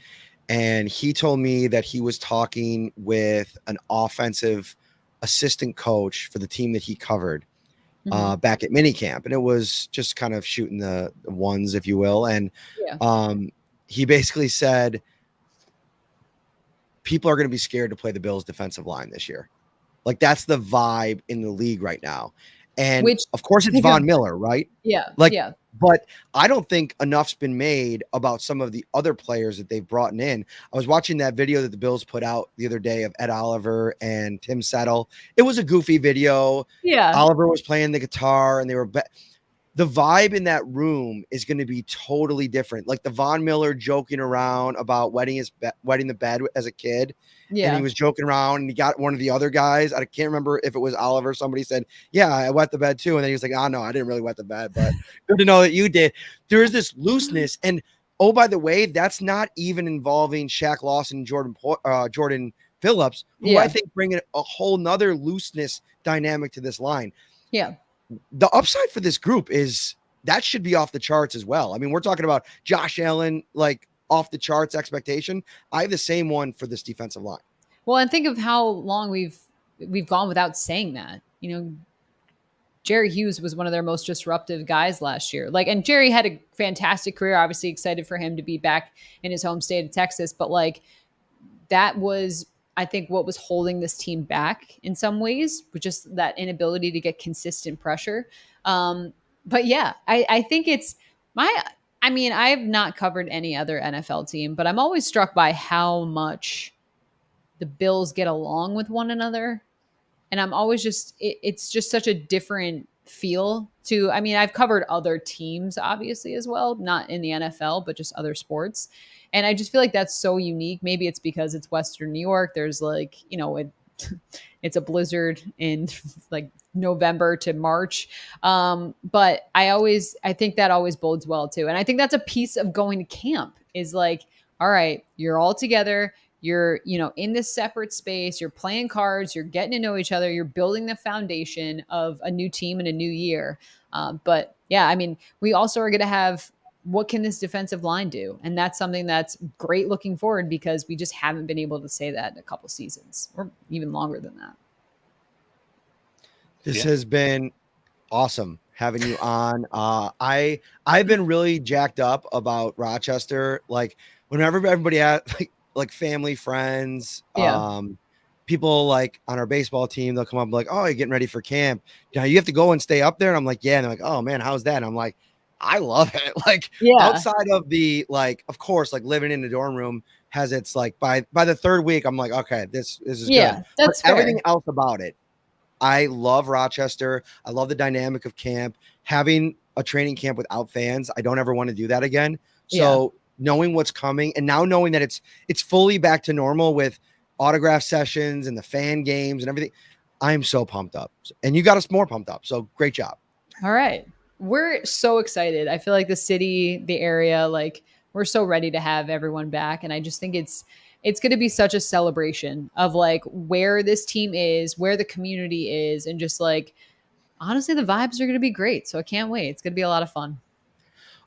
and he told me that he was talking with an offensive assistant coach for the team that he covered back at minicamp, and it was just kind of shooting the ones, if you will. And he basically said people are going to be scared to play the Bills defensive line this year. Like, that's the vibe in the league right now. And of course it's Von Miller, right? Yeah. But I don't think enough's been made about some of the other players that they've brought in. I was watching that video that the Bills put out the other day of Ed Oliver and Tim Settle. It was a goofy video. Yeah. Oliver was playing the guitar and they were the vibe in that room is going to be totally different. Like the Von Miller joking around about wetting the bed as a kid. Yeah. And he was joking around and he got one of the other guys. I can't remember if it was Oliver. Somebody said, yeah, I wet the bed too. And then he was like, oh, no, I didn't really wet the bed, but good to know that you did. There is this looseness. And oh, by the way, that's not even involving Shaq Lawson and Jordan Phillips, who I think bring a whole nother looseness dynamic to this line. Yeah. The upside for this group is that should be off the charts as well. I mean, we're talking about Josh Allen, like off the charts expectation. I have the same one for this defensive line. Well, and think of how long we've gone without saying that. Jerry Hughes was one of their most disruptive guys last year. And Jerry had a fantastic career. Obviously excited for him to be back in his home state of Texas, but that was, I think, what was holding this team back in some ways, with just that inability to get consistent pressure. But yeah, I think I have not covered any other NFL team, but I'm always struck by how much the Bills get along with one another. And I'm always it's just such a different feel to, I've covered other teams, obviously, as well, not in the NFL, but just other sports. And I just feel like that's so unique. Maybe it's because it's Western New York. There's it's a blizzard in November to March. But I think that always bodes well too. And I think that's a piece of going to camp is all right, you're all together. You're, in this separate space, you're playing cards, you're getting to know each other, you're building the foundation of a new team and a new year. But yeah, we also are going to have, what can this defensive line do? And that's something that's great looking forward, because we just haven't been able to say that in a couple seasons or even longer than that. This has been awesome having you on. I've been really jacked up about Rochester. Whenever everybody like family, friends, people on our baseball team, they'll come up and be like, oh, you're getting ready for camp. Now you have to go and stay up there. And I'm like, yeah. And they're like, oh man, how's that? And I'm like, I love it. Outside of the, of course, living in the dorm room has its by the third week, I'm like, okay, this is good. That's everything else about it. I love Rochester. I love the dynamic of camp. Having a training camp without fans, I don't ever want to do that again. So knowing what's coming, and now knowing that it's fully back to normal with autograph sessions and the fan games and everything. I'm so pumped up, and you got us more pumped up. So great job. All right. We're so excited. I feel like the city, the area, like we're so ready to have everyone back. And I just think it's going to be such a celebration of like where this team is, where the community is, and just like honestly, the vibes are going to be great. So I can't wait. It's going to be a lot of fun.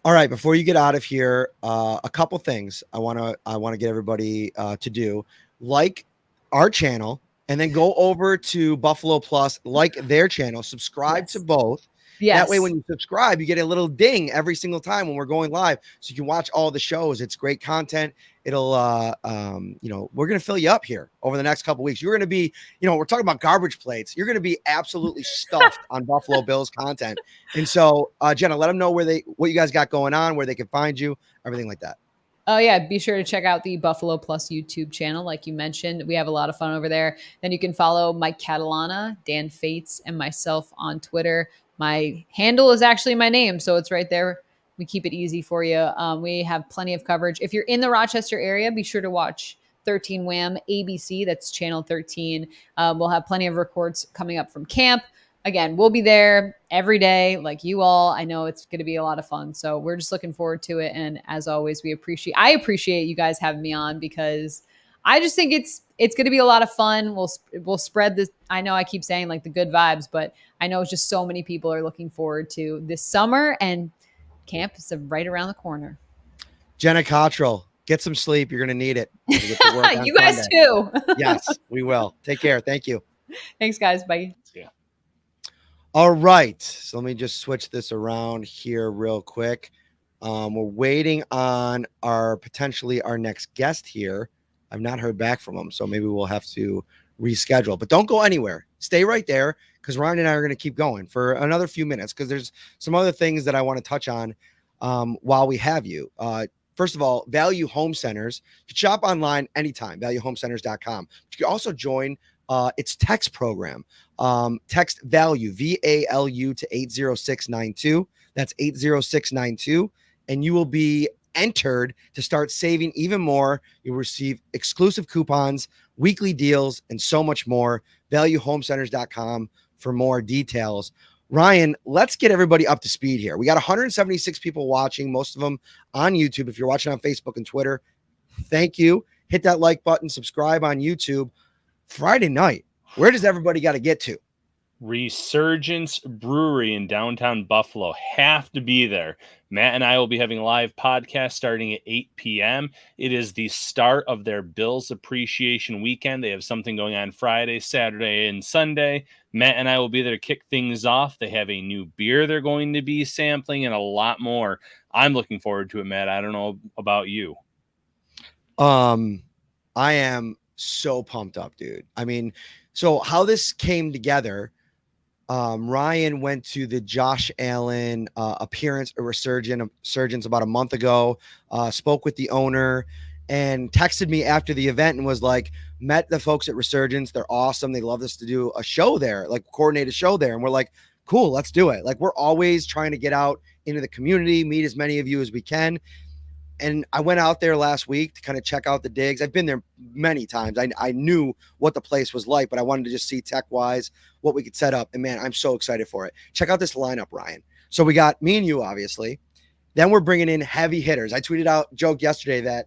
All right, before you get out of here, a couple things I want to get everybody to do. Like our channel, and then go over to Buffalo Plus, like their channel, subscribe to both. That way, when you subscribe, you get a little ding every single time when we're going live, so you can watch all the shows. It's great content. It'll, we're going to fill you up here over the next couple weeks. You're going to be, we're talking about garbage plates. You're going to be absolutely stuffed on Buffalo Bills content. And so, Jenna, let them know what you guys got going on, where they can find you, everything like that. Oh, yeah. Be sure to check out the Buffalo Plus YouTube channel. Like you mentioned, we have a lot of fun over there. Then you can follow Mike Catalana, Dan Fates, and myself on Twitter. My handle is actually my name, so it's right there. We keep it easy for you. We have plenty of coverage. If you're in the Rochester area, be sure to watch 13 WHAM ABC. That's channel 13. We'll have plenty of reports coming up from camp. Again, we'll be there every day like you all. I know it's going to be a lot of fun. So we're just looking forward to it. And as always, I appreciate you guys having me on, because I just think it's going to be a lot of fun. We'll spread this. I know I keep saying like the good vibes, but I know it's just so many people are looking forward to this summer, and camp is right around the corner. Jenna Cottrell, get some sleep. You're going to need it. You guys too. Yes, we will. Take care. Thank you. Thanks, guys. Bye. Yeah. All right. So let me just switch this around here real quick. We're waiting on potentially our next guest here. I've not heard back from him, so maybe we'll have to reschedule. But don't go anywhere. Stay right there, because Ryan and I are going to keep going for another few minutes, because there's some other things that I want to touch on while we have you. First of all, Value Home Centers. You can shop online anytime, valuehomecenters.com. You can also join its text program. Text VALUE, VALU, to 80692. That's 80692. And you will be entered to start saving even more. You'll receive exclusive coupons, weekly deals, and so much more. ValueHomeCenters.com for more details. Ryan, let's get everybody up to speed here. We got 176 people watching, most of them on YouTube. If you're watching on Facebook and Twitter, thank you. Hit that like button, subscribe on YouTube. Friday night, where does everybody got to get to? Resurgence Brewery in downtown Buffalo. Have to be there. Matt and I will be having a live podcast starting at 8 p.m. It is the start of their Bills Appreciation Weekend. They have something going on Friday, Saturday, and Sunday. Matt and I will be there to kick things off. They have a new beer they're going to be sampling and a lot more. I'm looking forward to it, Matt. I don't know about you. I am so pumped up, dude. I mean, so how this came together, Ryan went to the Josh Allen resurgence about a month ago, spoke with the owner, and texted me after the event and was like, met the folks at Resurgence. They're awesome. They love us to do a show there, like coordinate a show there. And we're like, cool, let's do it. Like, we're always trying to get out into the community, meet as many of you as we can. And I went out there last week to kind of check out the digs. I've been there many times. I knew what the place was like, but I wanted to just see tech-wise what we could set up. And, man, I'm so excited for it. Check out this lineup, Ryan. So we got me and you, obviously. Then we're bringing in heavy hitters. I tweeted out, joked yesterday that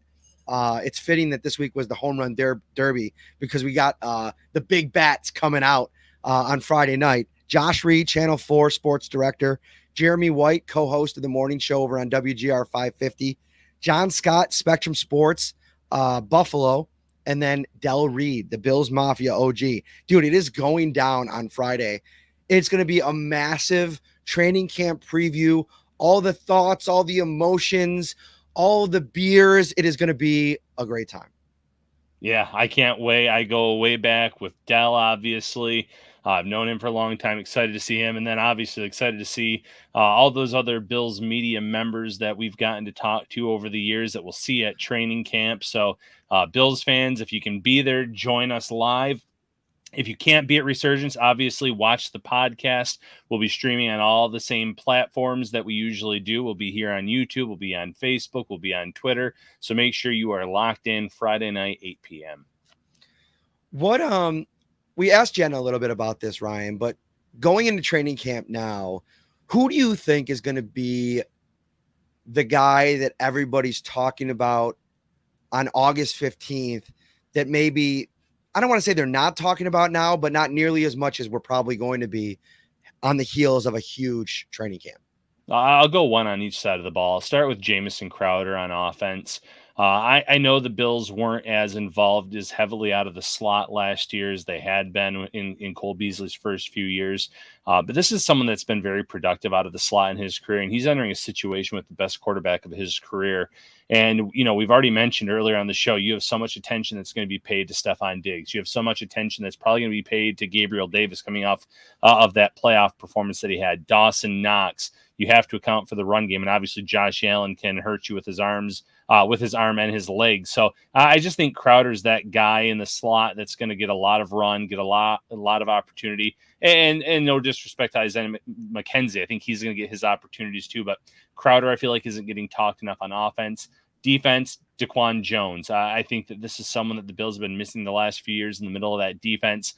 it's fitting that this week was the home run derby, because we got the big bats coming out on Friday night. Josh Reed, Channel 4 sports director. Jeremy White, co-host of the morning show over on WGR 550. John Scott, Spectrum Sports, Buffalo, and then Del Reed, the Bills Mafia OG. Dude, it is going down on Friday. It's going to be a massive training camp preview, all the thoughts, all the emotions, all the beers. It is going to be a great time. Yeah, I can't wait. I go way back with Del, obviously. I've known him for a long time. Excited to see him. And then obviously excited to see all those other Bills media members that we've gotten to talk to over the years that we'll see at training camp. So Bills fans, if you can be there, join us live. If you can't be at Resurgence, obviously watch the podcast. We'll be streaming on all the same platforms that we usually do. We'll be here on YouTube. We'll be on Facebook. We'll be on Twitter. So make sure you are locked in Friday night, 8 p.m. We asked Jenna a little bit about this, Ryan, but going into training camp now, who do you think is going to be the guy that everybody's talking about on August 15th that maybe, I don't want to say they're not talking about now, but not nearly as much as we're probably going to be on the heels of a huge training camp? I'll go one on each side of the ball. I'll start with Jamison Crowder on offense. I know the Bills weren't as involved as heavily out of the slot last year as they had been in Cole Beasley's first few years. But this is someone that's been very productive out of the slot in his career, and he's entering a situation with the best quarterback of his career. And, we've already mentioned earlier on the show, you have so much attention that's going to be paid to Stephon Diggs. You have so much attention that's probably going to be paid to Gabriel Davis coming off of that playoff performance that he had. Dawson Knox. You have to account for the run game, and obviously Josh Allen can hurt you with his arms, with his arm and his legs. So I just think Crowder's that guy in the slot that's going to get a lot of run, get a lot of opportunity. And no disrespect to Isaiah McKenzie, I think he's going to get his opportunities too. But Crowder, I feel like, isn't getting talked enough on offense. Defense, Daquan Jones. I think that this is someone that the Bills have been missing the last few years in the middle of that defense.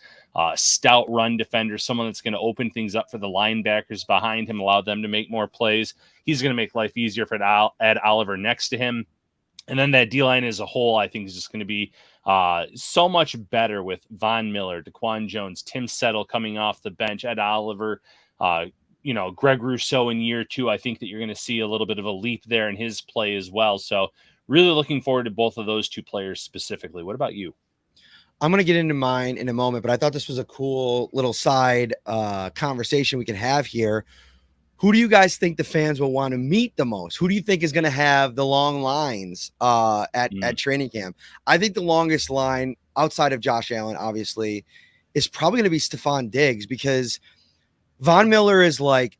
Stout run defender, someone that's going to open things up for the linebackers behind him, allow them to make more plays. He's going to make life easier for Ed Oliver next to him. And then that D-line as a whole, I think, is just going to be so much better with Von Miller, Daquan Jones, Tim Settle coming off the bench, Ed Oliver, Greg Rousseau in year 2. I think that you're going to see a little bit of a leap there in his play as well. So really looking forward to both of those two players specifically. What about you? I'm going to get into mine in a moment, but I thought this was a cool little side conversation we can have here. Who do you guys think the fans will want to meet the most? Who do you think is going to have the long lines at training camp? I think the longest line outside of Josh Allen, obviously, is probably going to be Stephon Diggs, because Von Miller is like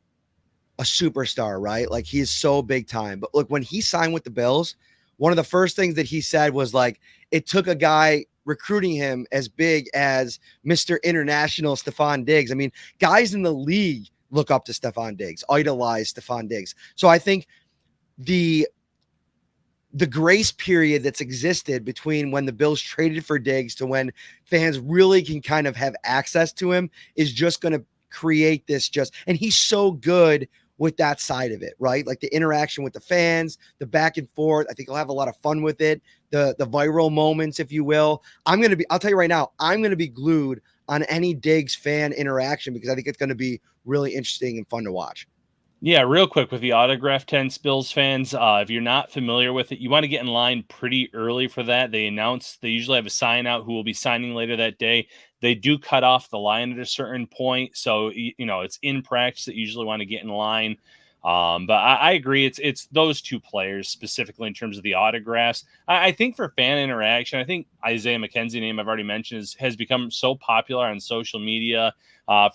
a superstar, right? Like, he is so big time. But look, when he signed with the Bills, one of the first things that he said was like, it took a guy recruiting him as big as Mr. International Stephon Diggs. I mean, guys in the league look up to Stephon Diggs, idolize Stephon Diggs. So I think the grace period that's existed between when the Bills traded for Diggs to when fans really can kind of have access to him is just going to create this and he's so good with that side of it, right? Like the interaction with the fans, the back and forth. I think he'll have a lot of fun with it. The viral moments, if you will. I'll tell you right now, I'm going to be glued on any Diggs fan interaction because I think it's going to be really interesting and fun to watch. Yeah, real quick with the autograph tents, Bills fans, if you're not familiar with it, you want to get in line pretty early for that. They usually have a sign out who will be signing later that day. They do cut off the line at a certain point. So, it's in practice that you usually want to get in line. But I agree. It's those two players specifically in terms of the autographs. I think for fan interaction, I think Isaiah McKenzie, name I've already mentioned, has become so popular on social media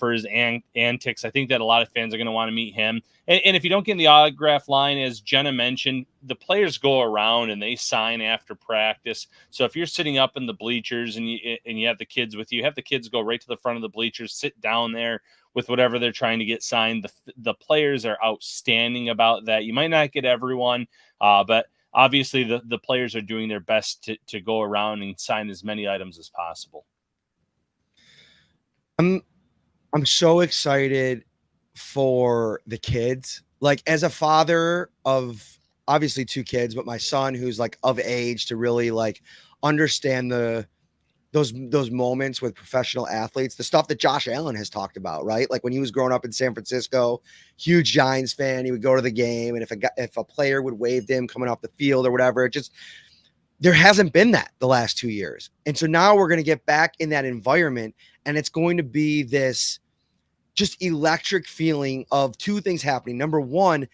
for his antics. I think that a lot of fans are going to want to meet him. And if you don't get in the autograph line, as Jenna mentioned, the players go around and they sign after practice. So if you're sitting up in the bleachers and you have the kids with you, have the kids go right to the front of the bleachers, sit down there with whatever they're trying to get signed. The players are outstanding about that. You might not get everyone, but obviously the players are doing their best to go around and sign as many items as possible. I'm so excited for the kids. Like, as a father of obviously 2 kids, but my son who's like of age to really like understand those moments with professional athletes, the stuff that Josh Allen has talked about, right? Like when he was growing up in San Francisco, huge Giants fan, he would go to the game, and if a player would wave to him coming off the field or whatever, there hasn't been that the last 2 years. And so now we're going to get back in that environment, and it's going to be this just electric feeling of 2 things happening. Number one,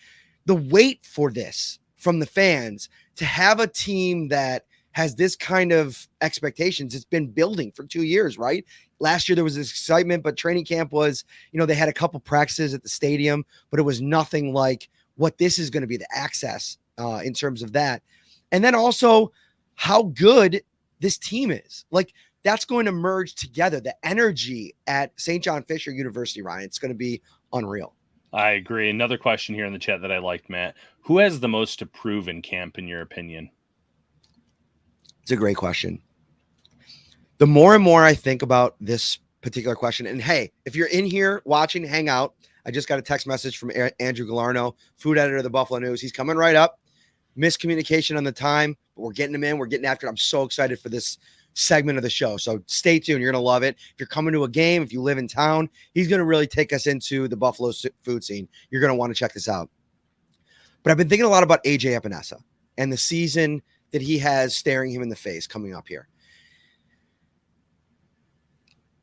the wait for this from the fans to have a team that has this kind of expectations. It's been building for 2 years, right? Last year there was this excitement, but training camp was, they had a couple practices at the stadium, but it was nothing like what this is going to be, the access in terms of that. And then also how good this team is. Like, that's going to merge together. The energy at St. John Fisher University, Ryan, it's going to be unreal. I agree. Another question here in the chat that I liked, Matt. Who has the most to prove in camp, in your opinion? It's a great question. The more and more I think about this particular question, and hey, if you're in here watching, hang out. I just got a text message from Andrew Galarneau, food editor of the Buffalo News. He's coming right up. Miscommunication on the time, but we're getting him in. We're getting after it. I'm so excited for this segment of the show. So stay tuned. You're going to love it. If you're coming to a game, if you live in town, he's going to really take us into the Buffalo food scene. You're going to want to check this out. But I've been thinking a lot about AJ Epinesa and the season that he has staring him in the face coming up here.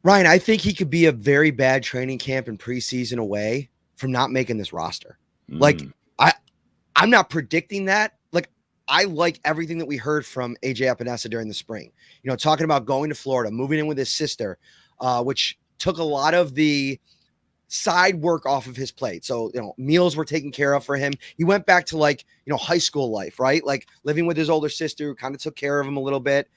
Ryan, I think he could be a very bad training camp and preseason away from not making this roster. Like, I'm not predicting that. Like, I like everything that we heard from AJ Epinesa during the spring. You know, talking about going to Florida, moving in with his sister, which took a lot of the side work off of his plate. So, you know, meals were taken care of for him. He went back to, like, you know, high school life, right? Like living with his older sister who kind of took care of him a little bit.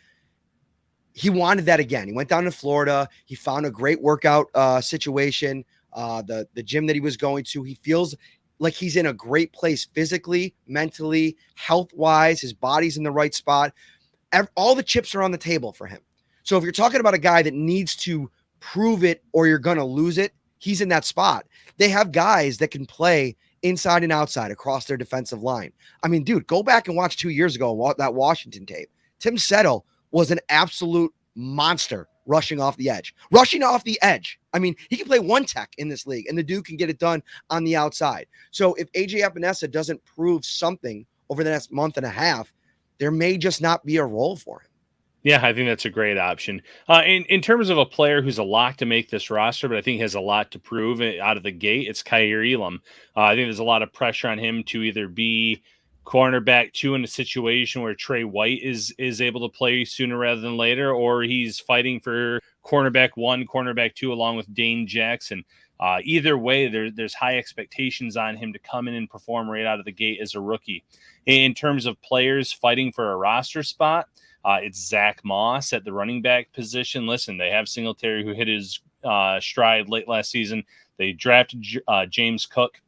He wanted that again. He went down to Florida. He found a great workout situation. The gym that he was going to, he feels like he's in a great place physically, mentally, health-wise. His body's in the right spot. All the chips are on the table for him. So if you're talking about a guy that needs to prove it or you're going to lose it, he's in that spot. They have guys that can play inside and outside across their defensive line. I mean, dude, go back and watch 2 years ago, that Washington tape. Tim Settle was an absolute monster rushing off the edge. I mean, he can play one tech in this league, and the dude can get it done on the outside. So if AJ Epinesa doesn't prove something over the next month and a half, there may just not be a role for him. Yeah, I think that's a great option. In terms of a player who's a lock to make this roster, but I think has a lot to prove out of the gate, it's Kaiir Elam. I think there's a lot of pressure on him to either be cornerback 2 in a situation where Trey White is able to play sooner rather than later, or he's fighting for cornerback 1, cornerback 2, along with Dane Jackson. Either way, there's high expectations on him to come in and perform right out of the gate as a rookie. In terms of players fighting for a roster spot, it's Zach Moss at the running back position. Listen, they have Singletary, who hit his stride late last season. They drafted James Cook.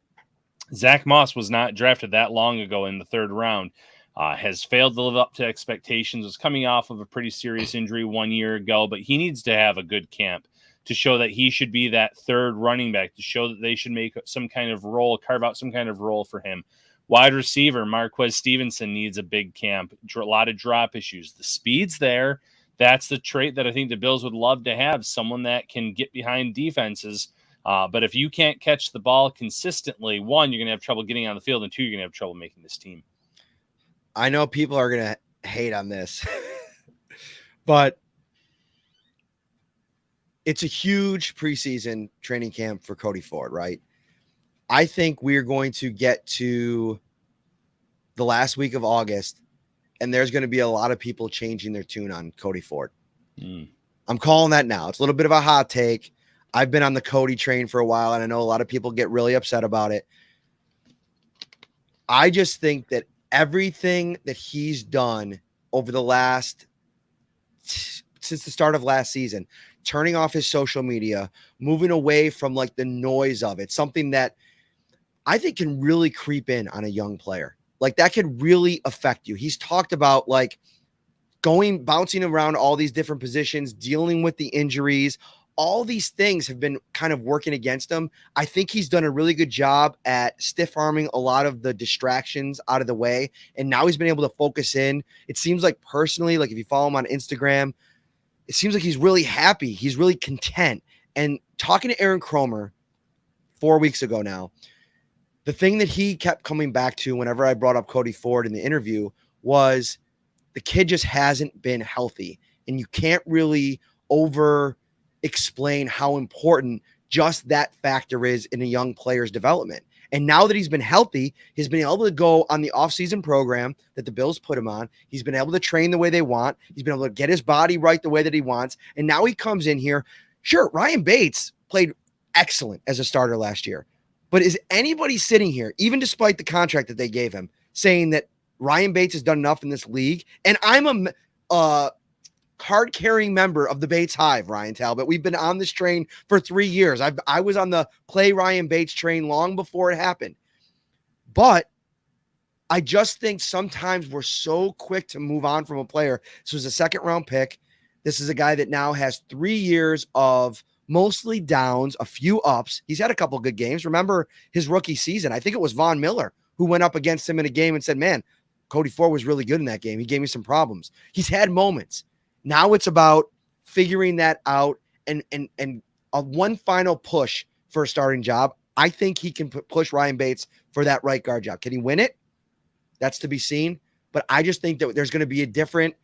Zach Moss was not drafted that long ago in the 3rd round. Has failed to live up to expectations, was coming off of a pretty serious injury 1 year ago, but he needs to have a good camp to show that he should be that 3rd running back, to show that they should make some kind of role, carve out some kind of role for him. Wide receiver, Marquez Stevenson needs a big camp, a lot of drop issues. The speed's there. That's the trait that I think the Bills would love to have, someone that can get behind defenses. But if you can't catch the ball consistently, 1, you're going to have trouble getting on the field, and 2, you're going to have trouble making this team. I know people are going to hate on this, but it's a huge preseason training camp for Cody Ford, right? I think we're going to get to the last week of August, and there's going to be a lot of people changing their tune on Cody Ford. I'm calling that now. It's a little bit of a hot take. I've been on the Cody train for a while, and I know a lot of people get really upset about it. I just think that everything that he's done over the last, since the start of last season, turning off his social media, moving away from like the noise of it, something that I think can really creep in on a young player. Like that could really affect you. He's talked about like bouncing around all these different positions, dealing with the injuries. All these things have been kind of working against him. I think he's done a really good job at stiff arming a lot of the distractions out of the way. And now he's been able to focus in. It seems like personally, like if you follow him on Instagram, it seems like he's really happy. He's really content. And talking to Aaron Cromer 4 weeks ago now, the thing that he kept coming back to whenever I brought up Cody Ford in the interview was the kid just hasn't been healthy. And you can't really explain how important just that factor is in a young player's development. And now that he's been healthy, he's been able to go on the offseason program that the Bills put him on. He's been able to train the way they want. He's been able to get his body right the way that he wants. And now he comes in here. Sure, Ryan Bates played excellent as a starter last year. But is anybody sitting here, even despite the contract that they gave him, saying that Ryan Bates has done enough in this league? And I'm card-carrying member of the Bates Hive, Ryan Talbot. We've been on this train for 3 years. I was on the play Ryan Bates train long before it happened. But I just think sometimes we're so quick to move on from a player. This was a second-round pick. This is a guy that now has 3 years of mostly downs, a few ups. He's had a couple good games. Remember his rookie season? I think it was Von Miller who went up against him in a game and said, man, Cody Ford was really good in that game. He gave me some problems. He's had moments. Now it's about figuring that out and a one final push for a starting job. I think he can push Ryan Bates for that right guard job. Can he win it? That's to be seen. But I just think that there's going to be a different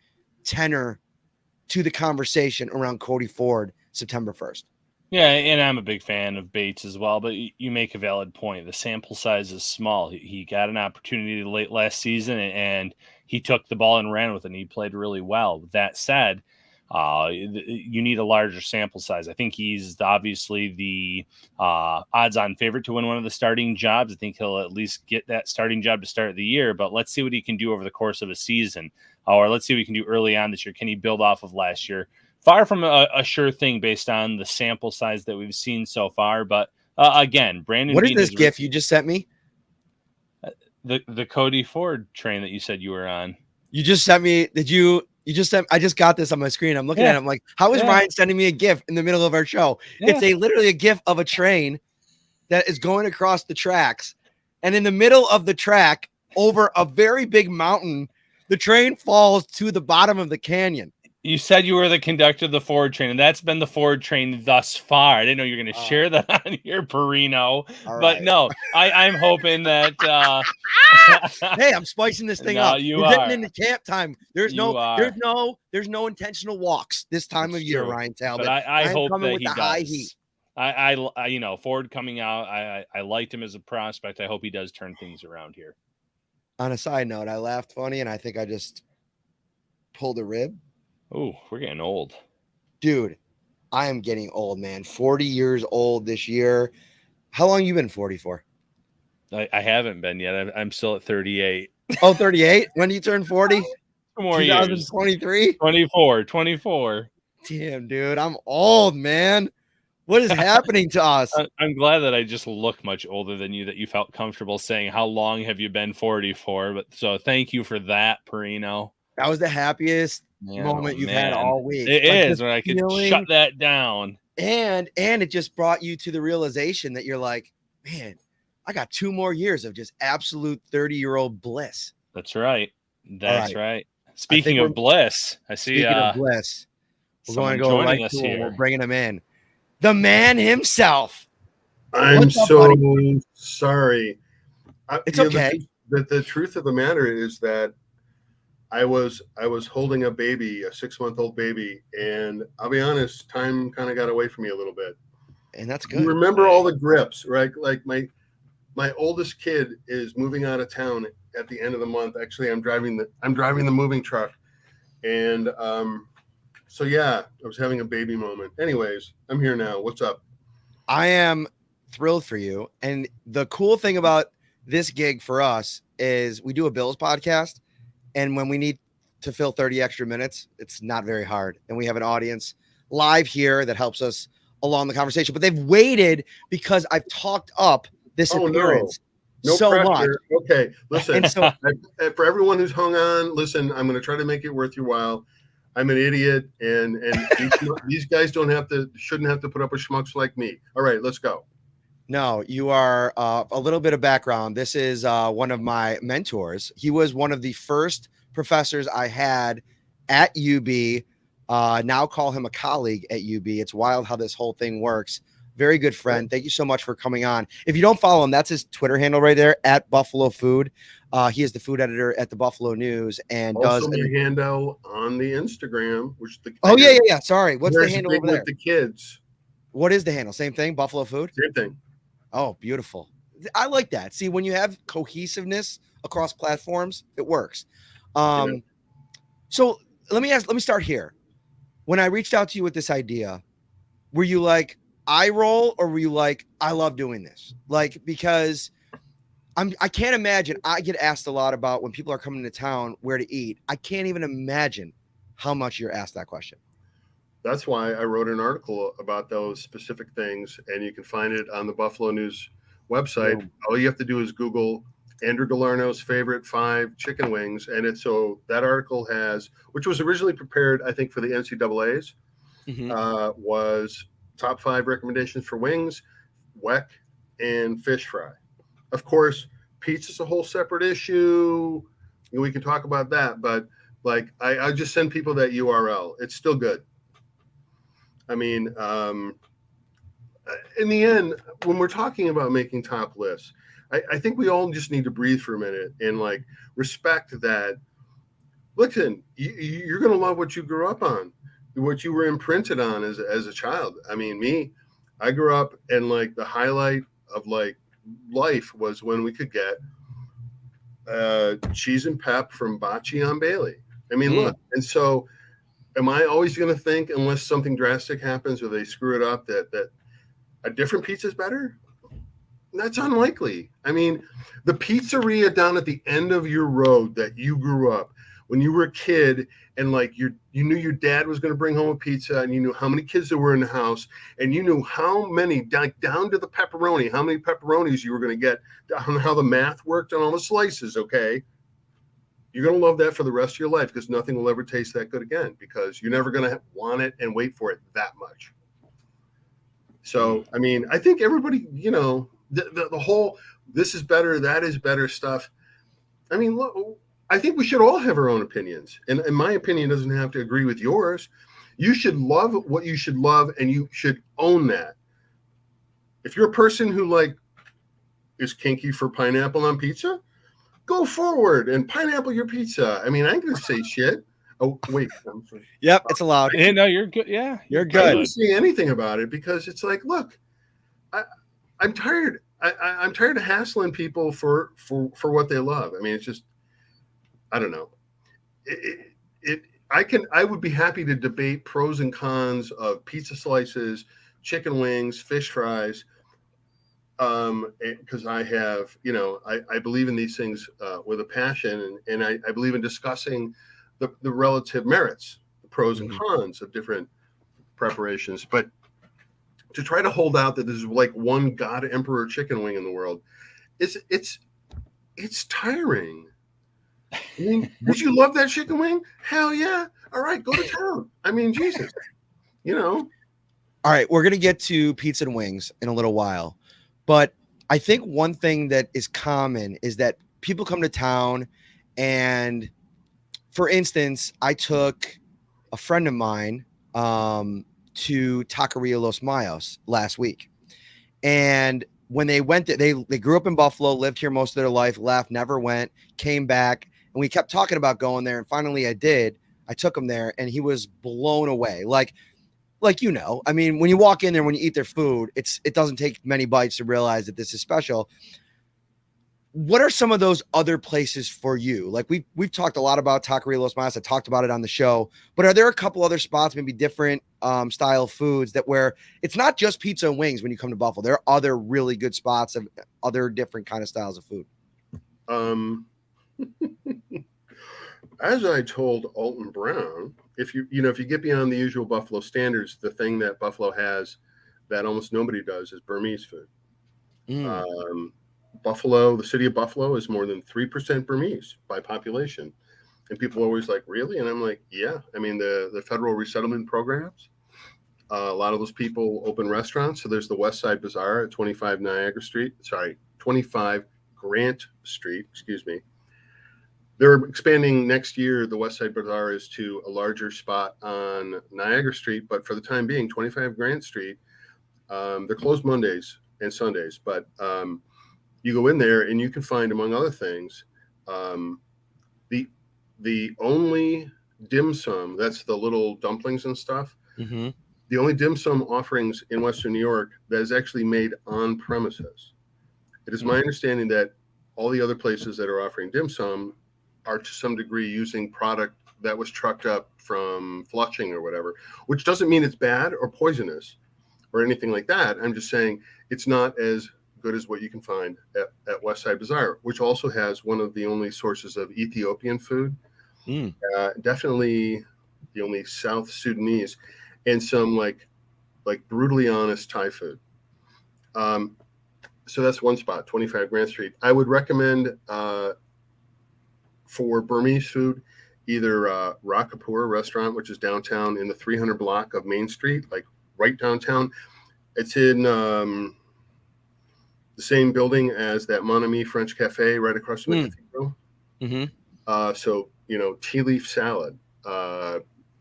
tenor to the conversation around Cody Ford September 1st. Yeah, and I'm a big fan of Bates as well, but you make a valid point. The sample size is small. He got an opportunity late last season, and he took the ball and ran with it, and he played really well. That said, you need a larger sample size. I think he's obviously the odds-on favorite to win one of the starting jobs. I think he'll at least get that starting job to start the year, but let's see what he can do over the course of a season, or let's see what he can do early on this year. Can he build off of last year? Far from a sure thing based on the sample size that we've seen so far. But again, Brandon. What is this GIF you just sent me? The Cody Ford train that you said you were on. You just sent me. Did you just sent? I just got this on my screen. I'm looking at it. I'm like, how is Ryan sending me a GIF in the middle of our show? Yeah. It's literally a GIF of a train that is going across the tracks, and in the middle of the track, over a very big mountain, the train falls to the bottom of the canyon. You said you were the conductor of the Ford train, and that's been the Ford train thus far. I didn't know you were going to share that on your Parrino, but no, I'm hoping that. Hey, I'm spicing this thing up. We're getting into camp time. There's no intentional walks this time of year, Ryan Talbot. But I hope that he does. High heat. I Ford coming out. I liked him as a prospect. I hope he does turn things around here. On a side note, I laughed funny, and I think I just pulled a rib. Oh, we're getting old. Dude, I am getting old, man. 40 years old this year. How long you been 40 for? I haven't been yet. I'm still at 38. Oh, 38? When do you turn 40? 2 more 2023? years. 24. Damn, dude. I'm old, man. What is happening to us? I'm glad that I just look much older than you, that you felt comfortable saying, how long have you been 40 for? But so thank you for that, Parrino. That was the happiest moment you've had all week. It is when I could shut that down. And it just brought you to the realization that you're like, man, I got 2 more years of just absolute 30-year-old bliss. That's right. Right. Speaking of bliss, I see. Speaking of bliss, we're going to go right to him. We're bringing him in. The man himself. I'm so sorry. It's okay. The truth of the matter is that I was holding a baby, a 6-month-old baby, and I'll be honest, time kind of got away from me a little bit. And that's good. You remember all the grips, right? Like my oldest kid is moving out of town at the end of the month. Actually, I'm driving the moving truck, and so yeah, I was having a baby moment. Anyways, I'm here now. What's up? I am thrilled for you. And the cool thing about this gig for us is we do a Bills podcast. And when we need to fill 30 extra minutes, it's not very hard. And we have an audience live here that helps us along the conversation. But they've waited because I've talked up this appearance so pressure. Much. Okay, listen. For everyone who's hung on, listen, I'm going to try to make it worth your while. I'm an idiot, and these guys shouldn't have to put up with schmucks like me. All right, let's go. No, you are a little bit of background. This is one of my mentors. He was one of the first professors I had at UB. Now call him a colleague at UB. It's wild how this whole thing works. Very good friend. Thank you so much for coming on. If you don't follow him, that's his Twitter handle right there, at Buffalo Food. He is the food editor at the Buffalo News and also my handle on the Instagram, which yeah. Sorry, what's the handle over there? With the kids. What is the handle? Same thing, Buffalo Food. Same thing. Oh, beautiful. I like that. See, when you have cohesiveness across platforms, it works. So let me start here. When I reached out to you with this idea, were you like, I roll, or were you like, I love doing this? Like, because I can't imagine. I get asked a lot about when people are coming to town where to eat. I can't even imagine how much you're asked that question. That's why I wrote an article about those specific things, and you can find it on the Buffalo News website. Yeah. All you have to do is Google Andrew Galarneau's favorite 5 chicken wings, and it's so that article has, which was originally prepared, I think, for the NCAA's, was top 5 recommendations for wings, weck, and fish fry. Of course, pizza's a whole separate issue. We can talk about that, but like I just send people that URL. It's still good. I mean, in the end, when we're talking about making top lists, I think we all just need to breathe for a minute and like respect that. Listen, you're going to love what you grew up on, what you were imprinted on as a child. I mean, I grew up and like the highlight of like life was when we could get cheese and pep from Bocce on Bailey. I mean, look, and so am I always going to think, unless something drastic happens or they screw it up, that a different pizza is better? That's unlikely. I mean, the pizzeria down at the end of your road that you grew up when you were a kid, and like you knew your dad was going to bring home a pizza, and you knew how many kids there were in the house, and you knew how many, down to the pepperoni, how many pepperonis you were going to get, how the math worked on all the slices. Okay, you're going to love that for the rest of your life, because nothing will ever taste that good again, because you're never going to want it and wait for it that much. So, I mean, I think everybody, you know, the whole this is better, that is better stuff. I mean, look, I think we should all have our own opinions. And my opinion doesn't have to agree with yours. You should love what you should love, and you should own that. If you're a person who like is kinky for pineapple on pizza, go forward and pineapple your pizza. I mean, I ain't going to say shit. Oh, wait. I'm sorry. Yep, it's allowed. Yeah, no, you're good. Yeah, You're I good. didn't say anything about it, because it's like, look, I'm tired. I'm tired of hassling people for what they love. I mean, it's just, I don't know. I would be happy to debate pros and cons of pizza slices, chicken wings, fish fries, because I have, you know, I believe in these things with a passion, and I believe in discussing the relative merits, the pros and cons of different preparations. But to try to hold out that there's like one God Emperor chicken wing in the world, it's tiring. I mean, did you love that chicken wing? Hell yeah. All right, go to town. I mean, Jesus, you know. All right, we're going to get to pizza and wings in a little while. But I think one thing that is common is that people come to town, and for instance, I took a friend of mine to Taqueria Los Mayos last week. And when they went there, they grew up in Buffalo, lived here most of their life, left, never went, came back. And we kept talking about going there. And finally I did. I took him there, and he was blown away. Like, you know, I mean, when you walk in there, when you eat their food, it doesn't take many bites to realize that this is special. What are some of those other places for you? Like we've talked a lot about Taqueria Los Mayos. I talked about it on the show, but are there a couple other spots, maybe different style foods, that where it's not just pizza and wings when you come to Buffalo? There are other really good spots of other different kind of styles of food. As I told Alton Brown, if you get beyond the usual Buffalo standards, the thing that Buffalo has that almost nobody does is Burmese food. Buffalo, the city of Buffalo, is more than 3% Burmese by population. And people are always like, really? And I'm like, yeah. I mean, the federal resettlement programs, a lot of those people open restaurants. So there's the West Side Bazaar at 25 Grant Street, excuse me. They're expanding next year. The West Side Bazaar is to a larger spot on Niagara Street. But for the time being, 25 Grant Street, they're closed Mondays and Sundays. But you go in there and you can find, among other things, the only dim sum, that's the little dumplings and stuff, the only dim sum offerings in Western New York that is actually made on premises. It is my understanding that all the other places that are offering dim sum are to some degree using product that was trucked up from Flushing or whatever, which doesn't mean it's bad or poisonous or anything like that. I'm just saying it's not as good as what you can find at West Side Bazaar, which also has one of the only sources of Ethiopian food. Definitely the only South Sudanese, and some like brutally honest Thai food. So that's one spot, 25 Grant Street. I would recommend for Burmese food, either Rakapur restaurant, which is downtown in the 300 block of Main Street, like right downtown. It's in the same building as that Mon Ami French Cafe right across from the cathedral. Mm-hmm. So, tea leaf salad,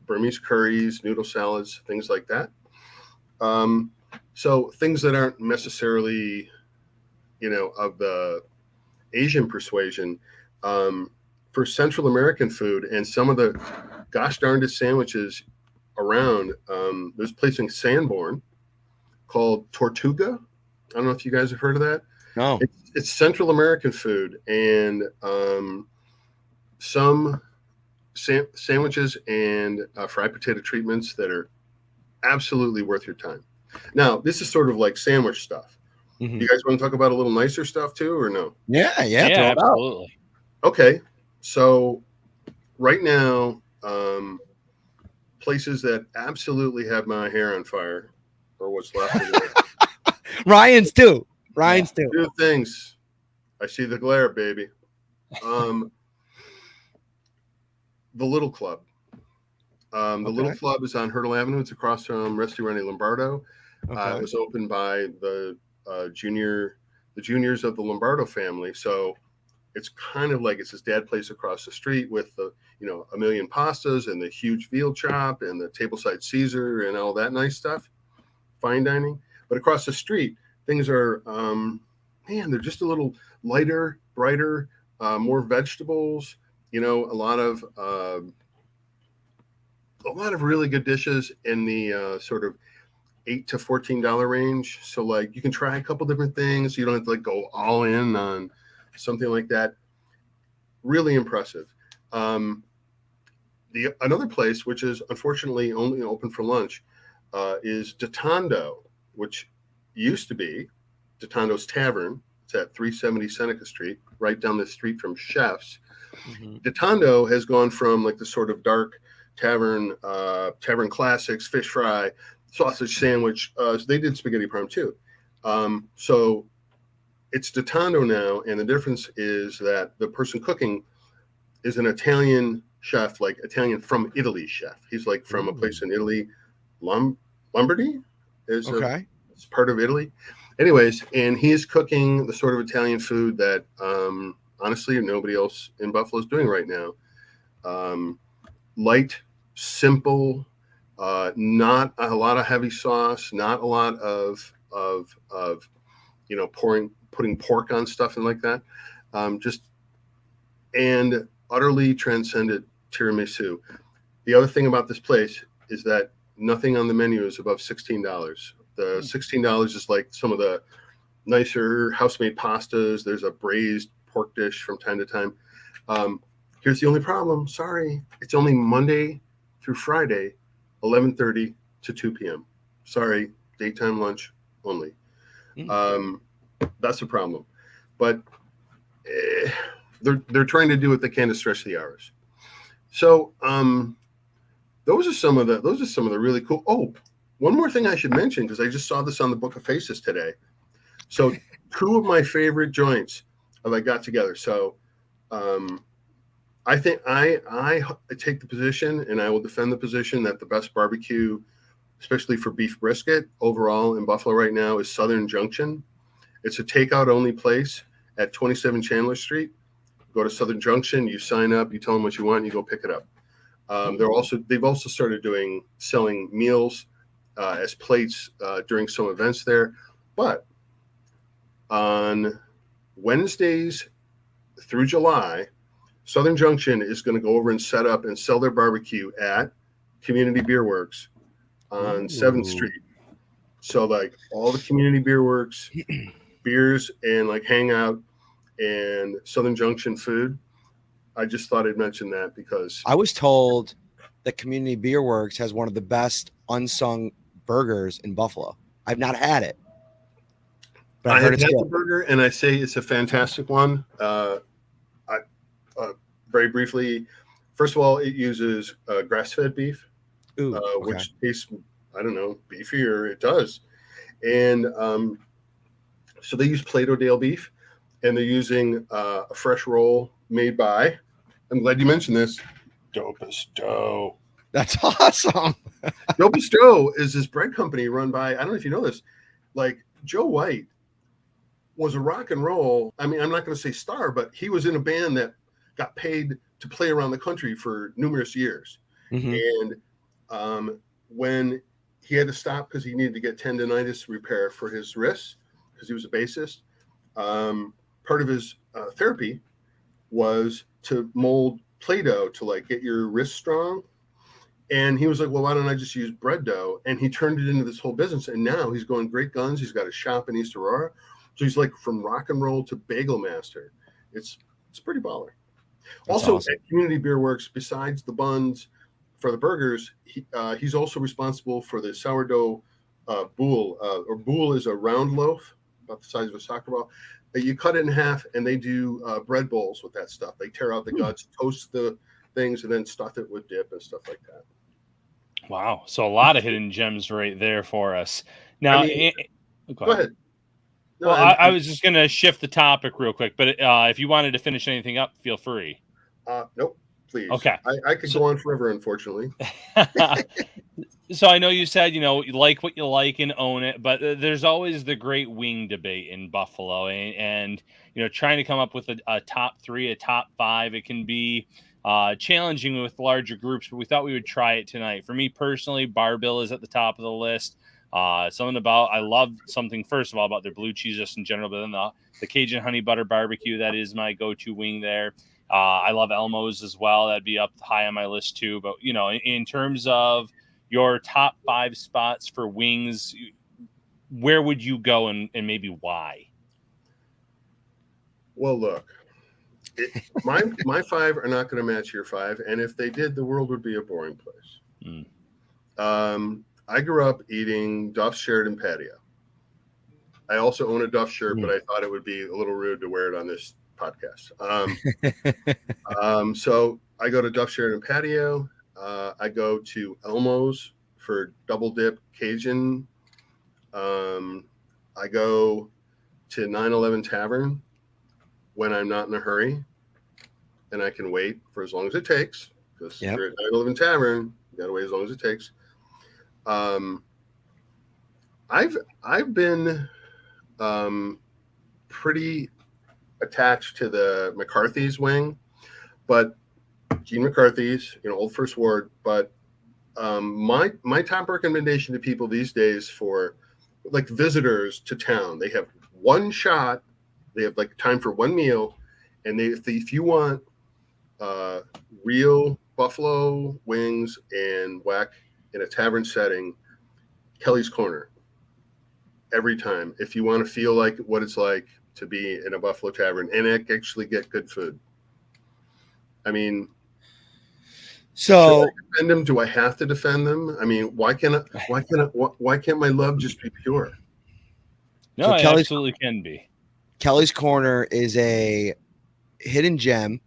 Burmese curries, noodle salads, things like that. So things that aren't necessarily, of the Asian persuasion. For Central American food and some of the gosh darndest sandwiches around, there's a place in Sanborn called Tortuga. I don't know if you guys have heard of that. No. It's Central American food, and some sandwiches and fried potato treatments that are absolutely worth your time. Now, this is sort of like sandwich stuff. Mm-hmm. You guys want to talk about a little nicer stuff too, or no? Yeah, absolutely. Okay, so right now, places that absolutely have my hair on fire, or what's left of it. Ryan's too. Two things. I see the glare, baby. The Little Club. The Little Club is on Hurdle Avenue. It's across from Restaurante Lombardo. It was opened by the juniors of the Lombardo family. So it's kind of like it's his dad place across the street with the, a million pastas and the huge veal chop and the tableside Caesar and all that nice stuff. Fine dining. But across the street, things are, they're just a little lighter, brighter, more vegetables, a lot of really good dishes in the sort of $8 to $14 range. So like you can try a couple different things. You don't have to go all in on something like that. Really impressive. Another place, which is unfortunately only open for lunch, is Detondo, which used to be Detondo's Tavern. It's at 370 Seneca Street, right down the street from Chef's. Mm-hmm. Detondo has gone from like the sort of dark tavern classics, fish fry, sausage sandwich. They did spaghetti parm too. So it's Detondo now, and the difference is that the person cooking is an Italian chef, like Italian from Italy chef. He's like from a place in Italy, Lombardy is it's part of Italy. Anyways, and he is cooking the sort of Italian food that honestly nobody else in Buffalo is doing right now. Light, simple, not a lot of heavy sauce, not a lot of putting pork on stuff and like that. And utterly transcendent tiramisu. The other thing about this place is that nothing on the menu is above $16. The $16 is like some of the nicer house-made pastas. There's a braised pork dish from time to time. Here's the only problem. Sorry. It's only Monday through Friday, 11:30 to 2 p.m. Sorry. Daytime lunch only. That's a problem. But they're trying to do what they can to stretch the hours. So those are some of the really cool. Oh, one more thing I should mention, because I just saw this on the Book of Faces today. So two of my favorite joints I got together. So I think I take the position, and I will defend the position, that the best barbecue, especially for beef brisket overall in Buffalo right now, is Southern Junction. It's a takeout only place at 27 Chandler Street. Go to Southern Junction, you sign up, you tell them what you want, you go pick it up. They've also started selling meals as plates during some events there. But on Wednesdays through July, Southern Junction is going to go over and set up and sell their barbecue at Community Beer Works on 7th Street. So like all the Community Beer Works beers and like hangout and Southern Junction food. I just thought I'd mention that because I was told that Community Beer Works has one of the best unsung burgers in Buffalo. I've not had it, but I have had the burger, and I say it's a fantastic one. Very briefly, First of all, it uses grass-fed beef, Ooh, okay. which tastes, I don't know, beefier. It does. And so they use Plato Dale beef, and they're using a fresh roll made by, I'm glad you mentioned this, Dopest Dough. That's awesome. Dopest Dough is this bread company run by, I don't know if you know this, like Joe White was a rock and roll, I mean, I'm not going to say star, but he was in a band that got paid to play around the country for numerous years. Mhm. And when he had to stop because he needed to get tendonitis repair for his wrists, because he was a bassist, part of his therapy was to mold Play-Doh to like get your wrists strong. And he was like, well, why don't I just use bread dough? And he turned it into this whole business. And now he's going great guns. He's got a shop in East Aurora. So he's like from rock and roll to bagel master. It's pretty baller. That's also, awesome. at Community Beer Works, besides the buns for the burgers, he's also responsible for the sourdough boule. Or boule is a round loaf about the size of a soccer ball. You cut it in half, and they do bread bowls with that stuff. They tear out the guts, toast the things, and then stuff it with dip and stuff like that. Wow. So a lot of hidden gems right there for us. Now, I mean, go ahead. No, well, I was just going to shift the topic real quick, but if you wanted to finish anything up, feel free. Nope, please. Okay. I could go on forever, unfortunately. So I know you said, you like what you like and own it, but there's always the great wing debate in Buffalo, and trying to come up with a top 3, a top 5, it can be challenging with larger groups, but we thought we would try it tonight. For me personally, Bar-Bill is at the top of the list. I love something, first of all, about their blue cheese just in general, but then the Cajun honey butter barbecue, that is my go-to wing there. I love Elmo's as well. That'd be up high on my list too. But, in terms of your top 5 spots for wings, where would you go and maybe why? Well, look, my 5 are not going to match your 5. And if they did, the world would be a boring place. I grew up eating Duff's Sheridan Patio. I also own a Duff shirt, but I thought it would be a little rude to wear it on this podcast. So I go to Duff Sheridan Patio. I go to Elmo's for double dip Cajun. I go to 911 Tavern when I'm not in a hurry and I can wait for as long as it takes, because if you're at 911 Tavern, you got to wait as long as it takes. I've been pretty attached to the McCarthy's wing, but Gene McCarthy's, Old First Ward. But my top recommendation to people these days for like visitors to town, they have one shot, they have like time for one meal, and if you want real buffalo wings and whack in a tavern setting, Kelly's Corner. Every time, if you want to feel like what it's like to be in a Buffalo tavern and actually get good food. I mean, so should I defend them? Do I have to defend them? I mean, why can't my love just be pure? No, it absolutely can be. Kelly's Corner is a hidden gem.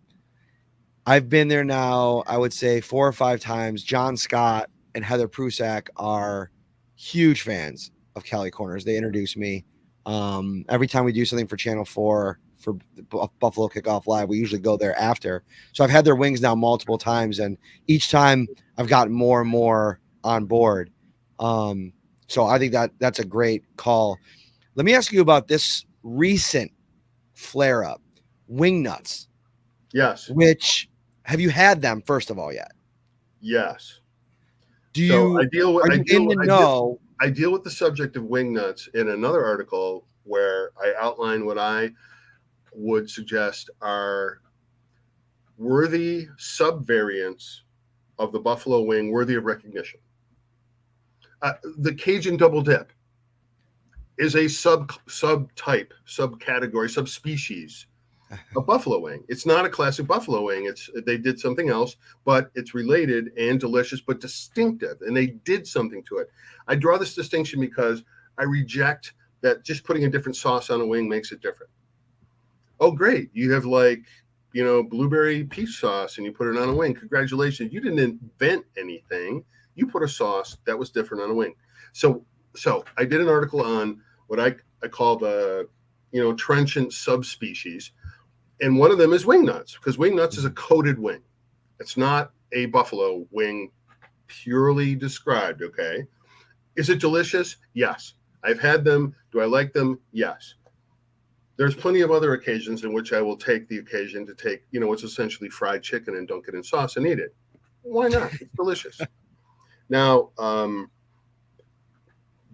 I've been there now, I would say 4 or 5 times. John Scott and Heather Prusak are huge fans of Kelly Corners. They introduce me. Every time we do something for Channel 4 for Buffalo Kickoff Live, we usually go there after. So I've had their wings now multiple times, and each time I've gotten more and more on board. So I think that's a great call. Let me ask you about this recent flare-up, wing nuts. Yes. Which, have you had them, first of all, yet? Yes. I deal with the subject of wing nuts in another article where I outline what I would suggest are worthy subvariants of the buffalo wing worthy of recognition. The Cajun double dip is a subtype, subcategory, subspecies of buffalo wing. It's not a classic buffalo wing. They did something else, but it's related and delicious, but distinctive, and they did something to it. I draw this distinction because I reject that just putting a different sauce on a wing makes it different. Oh, great. You have blueberry peach sauce and you put it on a wing. Congratulations. You didn't invent anything. You put a sauce that was different on a wing. So I did an article on what I call the, trenchant subspecies. And one of them is wing nuts, because wing nuts is a coated wing. It's not a buffalo wing purely described. Okay. Is it delicious? Yes. I've had them. Do I like them? Yes. There's plenty of other occasions in which I will take the occasion to take, what's essentially fried chicken and dunk it in sauce and eat it. Why not? It's delicious. Now,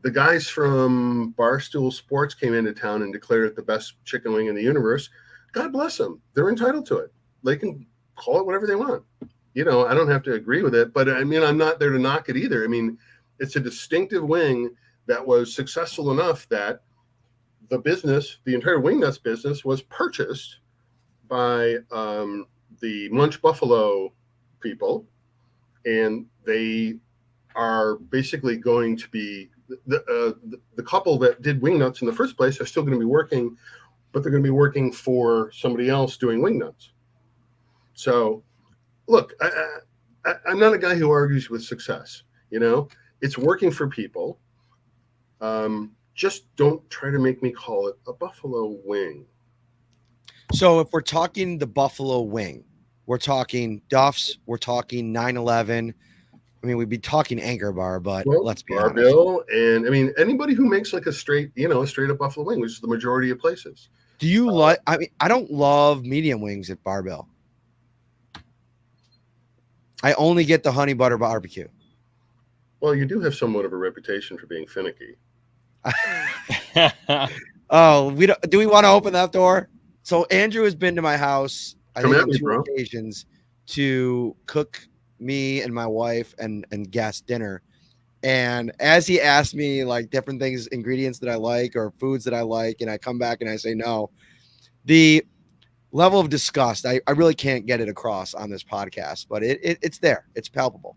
the guys from Barstool Sports came into town and declared it the best chicken wing in the universe. God bless them. They're entitled to it. They can call it whatever they want. I don't have to agree with it, but I mean, I'm not there to knock it either. I mean, it's a distinctive wing that was successful enough that the business, the entire wing nuts business, was purchased by the Munch Buffalo people, and they are basically going to be the couple that did wing nuts in the first place are still going to be working, but they're going to be working for somebody else doing wing nuts. So, look, I'm not a guy who argues with success. It's working for people. Just don't try to make me call it a buffalo wing. So if we're talking the buffalo wing, we're talking Duff's, we're talking 911. I mean, we'd be talking Anchor Bar, but let's be honest. Bill, and I mean, anybody who makes like a straight up buffalo wing, which is the majority of places. Do you like? I mean, I don't love medium wings at Barbell. I only get the honey butter barbecue. Well, you do have somewhat of a reputation for being finicky. Oh, do we want to open that door? So Andrew has been to my house, I think, on 2 occasions to cook me and my wife and guest dinner. And as he asked me like different things, ingredients that I like or foods that I like, and I come back and I say no, the level of disgust, I really can't get it across on this podcast, but it's there. It's palpable.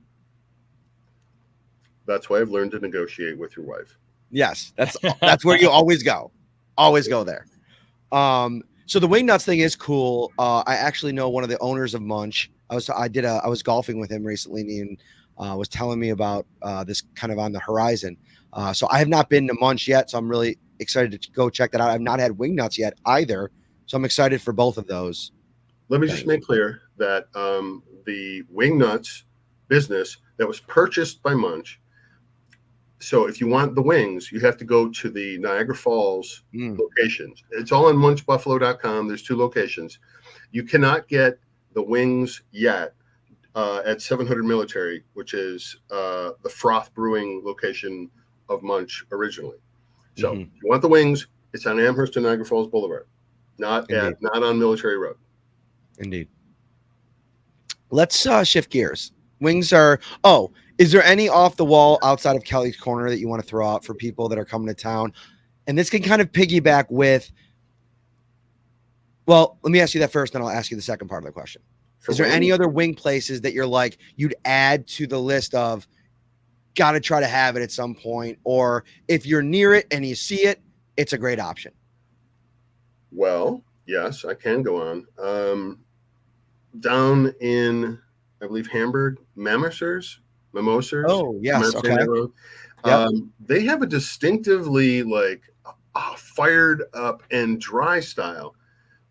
That's why I've learned to negotiate with your wife. Yes, that's where you always go. Always go there. So the wing nuts thing is cool. I actually know one of the owners of Munch. I was golfing with him recently and was telling me about this kind of on the horizon. So I have not been to Munch yet, so I'm really excited to go check that out. I've not had wing nuts yet either, so I'm excited for both of those. Let me just make clear that the wing nuts business that was purchased by Munch. So if you want the wings, you have to go to the Niagara Falls locations. It's all on munchbuffalo.com. There's 2 locations. You cannot get the wings yet at 700 Military, which is the Froth Brewing location of Munch originally. So if you want the wings, it's on Amherst and Niagara Falls Boulevard, not on Military Road. Indeed. Let's shift gears. Wings are is there any off the wall outside of Kelly's Corner that you want to throw out for people that are coming to town? And this can kind of piggyback with, well, let me ask you that first, then I'll ask you the second part of the question. Is there any other wing places that you're like, you'd add to the list of got to try to have it at some point, or if you're near it and you see it, it's a great option? Well, yes, I can go on. Down in, I believe, Hamburg, Mimosers. Oh, yes. Okay. They have a distinctively fired up and dry style,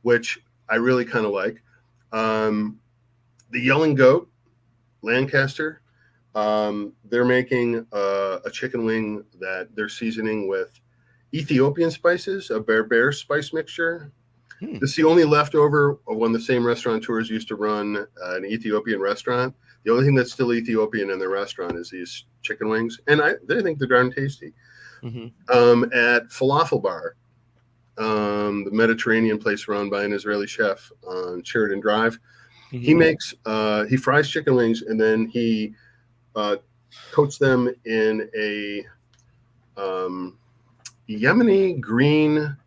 which I really kind of like. The Yelling Goat, Lancaster, they're making a chicken wing that they're seasoning with Ethiopian spices, a bear spice mixture. This is the only leftover of when the same restaurateurs used to run an Ethiopian restaurant. The only thing that's still Ethiopian in their restaurant is these chicken wings, and they think they're darn tasty. At Falafel Bar, the Mediterranean place run by an Israeli chef on Sheridan Drive, he fries chicken wings and then he coats them in a Yemeni green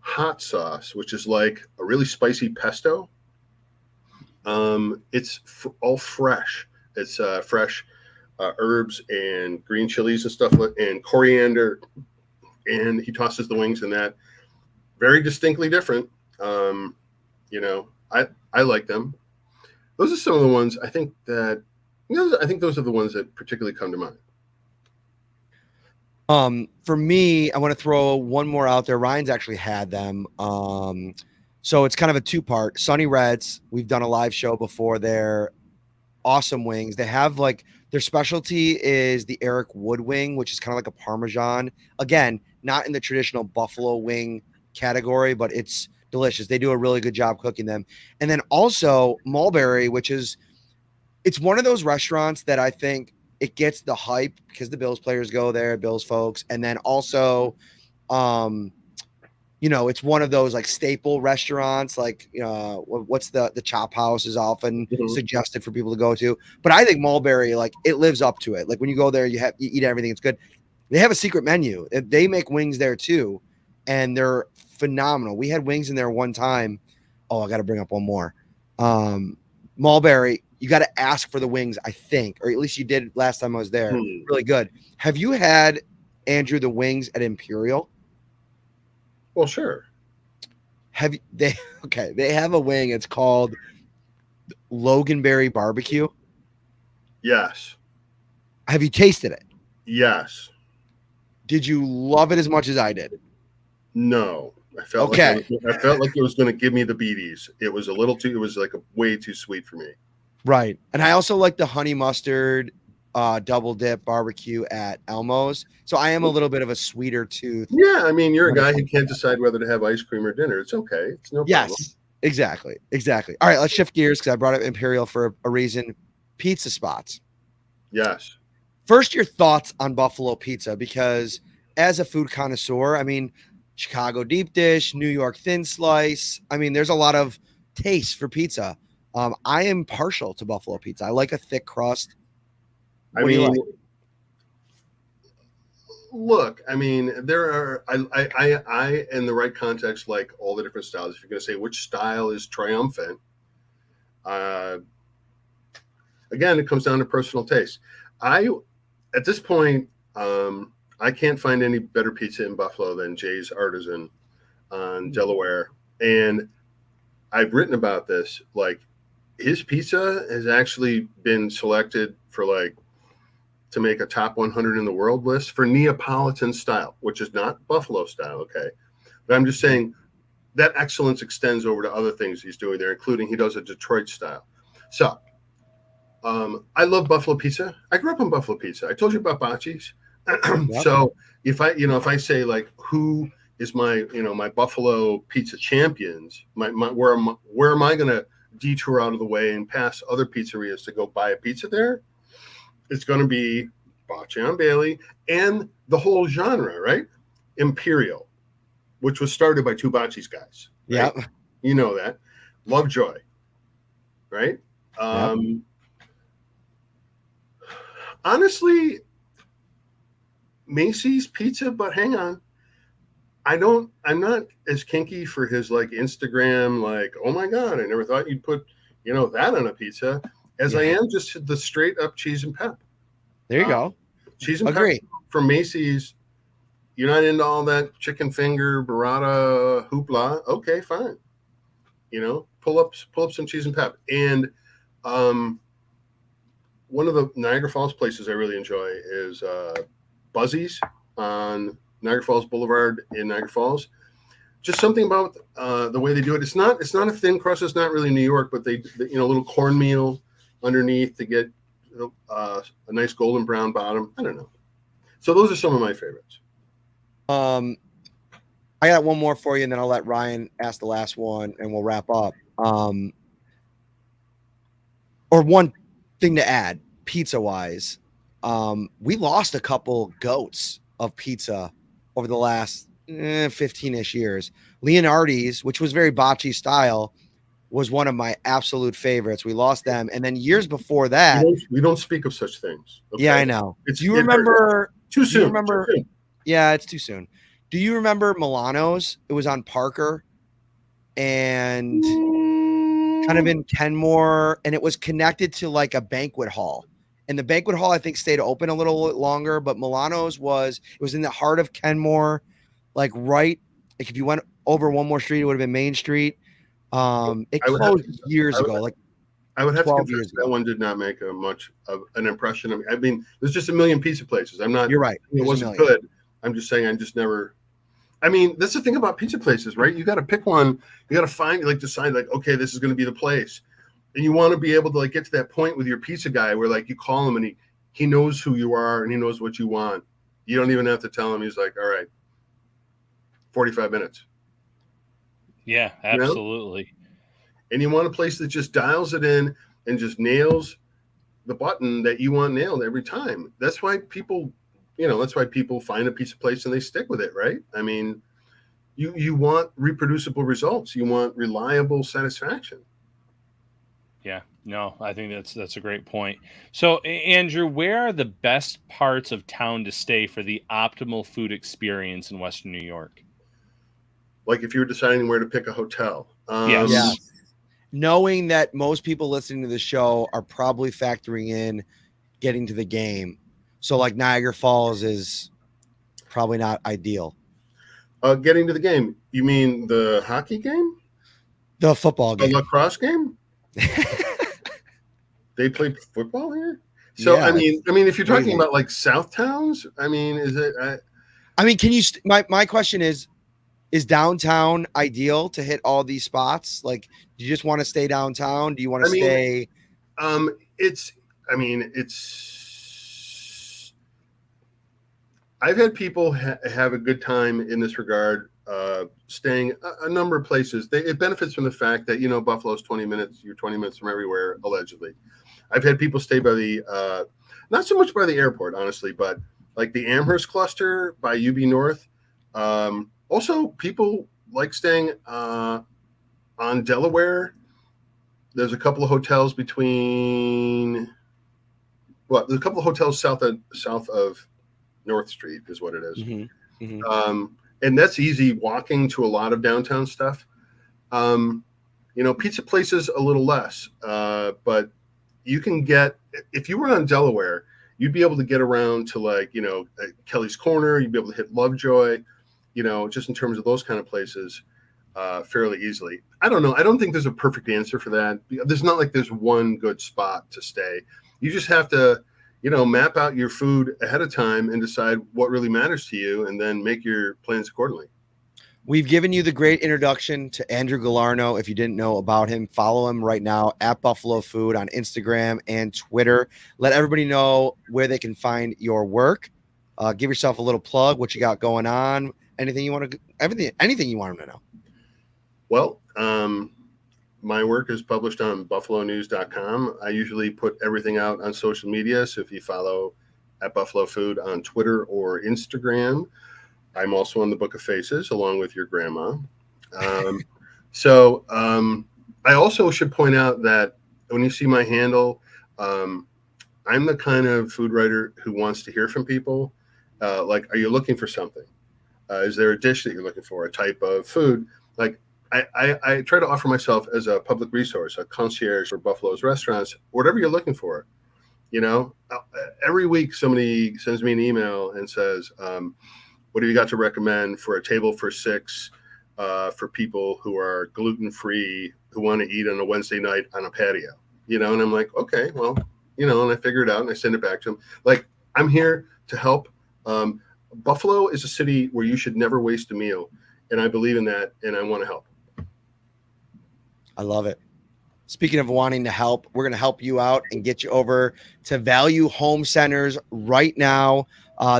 hot sauce, which is like a really spicy pesto. It's all fresh. It's fresh herbs and green chilies and stuff, and coriander. And he tosses the wings in that. Very distinctly different. I like them. Those are some of the ones I think that, I think those are the ones that particularly come to mind. For me, I want to throw one more out there. Ryan's actually had them. So it's kind of a two-part. Sunny Reds, we've done a live show before. They're awesome wings. They have like their specialty is the Eric Wood wing, which is kind of like a Parmesan. Again, not in the traditional buffalo wing category, but it's delicious. They do a really good job cooking them. And then also Mulberry, which is it's one of those restaurants that I think it gets the hype because the Bills players go there, Bills folks, and then also it's one of those like staple restaurants, like what's the Chop House is often suggested for people to go to. But I think Mulberry, like it lives up to it. Like when you go there, you eat everything. It's good. They have a secret menu. They make wings there too, and they're phenomenal. We had wings in there one time. Oh, I got to bring up one more. Mulberry, you got to ask for the wings, I think, or at least you did last time I was there. Really good. Have you had, Andrew, the wings at Imperial? Well, sure. They have a wing. It's called Loganberry Barbecue. Yes. Have you tasted it? Yes. Did you love it as much as I did? No. I felt like it was going to give me the beaties. It was like way too sweet for me. Right. And I also like the honey mustard double dip barbecue at Elmo's. So I am a little bit of a sweeter tooth. Yeah, I mean, you're a guy who can't decide whether to have ice cream or dinner. It's okay. It's no problem. Yes, exactly. All right, let's shift gears because I brought up Imperial for a reason. Pizza spots. Yes. First, your thoughts on Buffalo pizza, because as a food connoisseur, I mean, Chicago deep dish, New York thin slice. I mean, there's a lot of taste for pizza. I am partial to Buffalo pizza. I like a thick crust. What do you like? Look, I mean, there are I in the right context like all the different styles. If you're going to say which style is triumphant, again, it comes down to personal taste. At this point, I can't find any better pizza in Buffalo than Jay's Artisan on Delaware, and I've written about this. Like, his pizza has actually been selected for to make a top 100 in the world list for Neapolitan style, which is not Buffalo style. Okay. But I'm just saying that excellence extends over to other things he's doing there, including he does a Detroit style. So I love Buffalo pizza. I grew up on Buffalo pizza. I told you about Bocce's. Yep. So if I say who is my Buffalo pizza champions, where am I going to detour out of the way and pass other pizzerias to go buy a pizza there? It's going to be Bocce on Bailey and the whole genre, right? Imperial, which was started by two Bocce's guys. Right? Yeah. You know that. Lovejoy, right? Yep. Honestly, Macy's pizza, but hang on. I'm not as kinky for his Instagram, oh my God, I never thought you'd put, that on a pizza, as I am just the straight up cheese and pep. There you go. Cheese and pep from Macy's. You're not into all that chicken finger, burrata, hoopla. Okay, fine. Pull up some cheese and pep. And one of the Niagara Falls places I really enjoy is Buzzy's on Niagara Falls Boulevard in Niagara Falls. Just something about the way they do it. It's not a thin crust. It's not really New York, but they a little cornmeal underneath to get a nice golden brown bottom. I don't know. So those are some of my favorites. I got one more for you, and then I'll let Ryan ask the last one, and we'll wrap up. Or one thing to add, pizza-wise, we lost a couple goats of pizza over the last 15-ish years. Leonardi's, which was very Bocce style, was one of my absolute favorites. We lost them. And then years before that... We don't speak of such things. Okay? Yeah, I know. Do you remember... Too soon. Too soon. Yeah, it's too soon. Do you remember Milano's? It was on Parker and kind of in Kenmore, and it was connected to a banquet hall. And the banquet hall, I think, stayed open a little longer, but Milano's was in the heart of Kenmore, if you went over one more street, it would have been Main Street. It I would have closed years I would- ago, like I would have to 12 confess years that ago. one did not make much of an impression on me. I mean, there's just a million pizza places. I'm not. You're right. It There's a wasn't million. good. I'm just saying I just never. I mean, that's the thing about pizza places, right? You got to pick one. You got to find, like, decide, like, okay, this is going to be the place, and you want to be able to like get to that point with your pizza guy where like you call him and he knows who you are and he knows what you want. You don't even have to tell him. He's like, all right, 45 minutes. Yeah, absolutely. You know? And you want a place that just dials it in and just nails the button that you want nailed every time. That's why people, that's why people find a pizza place and they stick with it, right? I mean, you want reproducible results. You want reliable satisfaction. Yeah, no, I think that's a great point. So, Andrew, where are the best parts of town to stay for the optimal food experience in Western New York? Like if you were deciding where to pick a hotel. Yes. Yeah. Knowing that most people listening to the show are probably factoring in getting to the game. So like Niagara Falls is probably not ideal. Getting to the game. You mean the hockey game? The football The game. lacrosse game? They play football here? So, yeah, I mean, if you're talking about like South Towns, I mean, is it? I mean, can you? My question is downtown ideal to hit all these spots? Like, do you just want to stay downtown? Do you want to stay? It's. I've had people have a good time in this regard, staying a number of places. It benefits from the fact that Buffalo's 20 minutes. You're 20 minutes from everywhere, allegedly. I've had people stay by the, not so much by the airport, honestly, but like the Amherst cluster by UB North. Also, people like staying on Delaware. There's a couple of hotels there's a couple of hotels south of North Street is what it is. Mm-hmm. Mm-hmm. And that's easy walking to a lot of downtown stuff. Pizza places a little less, but you can get, if you were on Delaware, you'd be able to get around to like, Kelly's Corner, you'd be able to hit Lovejoy, just in terms of those kind of places, fairly easily. I don't know. I don't think there's a perfect answer for that. There's not like there's one good spot to stay. You just have to, map out your food ahead of time and decide what really matters to you and then make your plans accordingly. We've given you the great introduction to Andrew Galarneau. If you didn't know about him, follow him right now at Buffalo Food on Instagram and Twitter. Let everybody know where they can find your work. Give yourself a little plug, what you got going on, anything you want them to know. Well, my work is published on buffalonews.com. I usually put everything out on social media. So if you follow at Buffalo Food on Twitter or Instagram, I'm also on the Book of Faces along with your grandma. I also should point out that when you see my handle, I'm the kind of food writer who wants to hear from people. Like, are you looking for something? Is there a dish that you're looking for, a type of food? Like, I try to offer myself as a public resource, a concierge for Buffalo's restaurants, whatever you're looking for. Every week somebody sends me an email and says, what have you got to recommend for a table for 6 for people who are gluten-free, who want to eat on a Wednesday night on a patio? And I'm like, okay, well, and I figure it out and I send it back to them. Like, I'm here to help. Buffalo is a city where you should never waste a meal. And I believe in that, and I want to help. I love it. Speaking of wanting to help, we're going to help you out and get you over to Value Home Centers right now.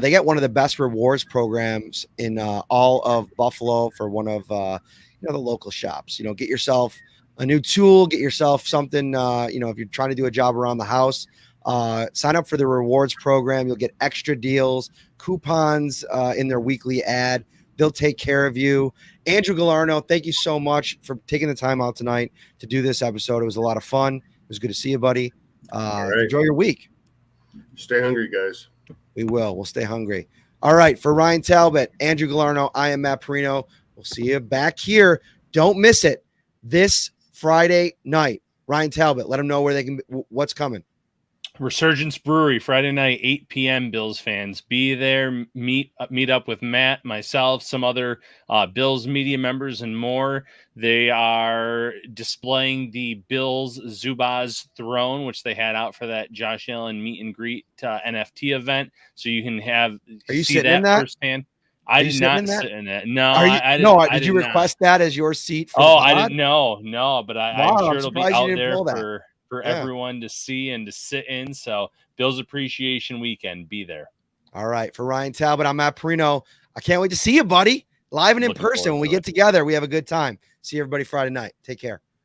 They get one of the best rewards programs in all of Buffalo for one of the local shops. Get yourself a new tool, get yourself something, if you're trying to do a job around the house, sign up for the rewards program. You'll get extra deals, coupons in their weekly ad. They'll take care of you. Andrew Galarneau, thank you so much for taking the time out tonight to do this episode. It was a lot of fun. It was good to see you, buddy. Right. Enjoy your week. Stay hungry, guys. We will. We'll stay hungry. All right. For Ryan Talbot, Andrew Galarneau, I am Matt Parrino. We'll see you back here. Don't miss it this Friday night. Ryan Talbot, let them know where they can, what's coming. Resurgence Brewery, Friday night, 8 p.m. Bills fans. Be there, meet up with Matt, myself, some other Bills media members, and more. They are displaying the Bills Zubaz throne, which they had out for that Josh Allen meet and greet NFT event. So you can see that firsthand. I did not sit in that. No, I didn't. Did you request that as your seat for the pod? I didn't know. No, but I'm sure it'll be out there for everyone to see and to sit in. So Bills Appreciation Weekend, be there. All right. For Ryan Talbot, I'm Matt Parrino. I can't wait to see you, buddy. Live and in person. When we get together, we have a good time. See everybody Friday night. Take care.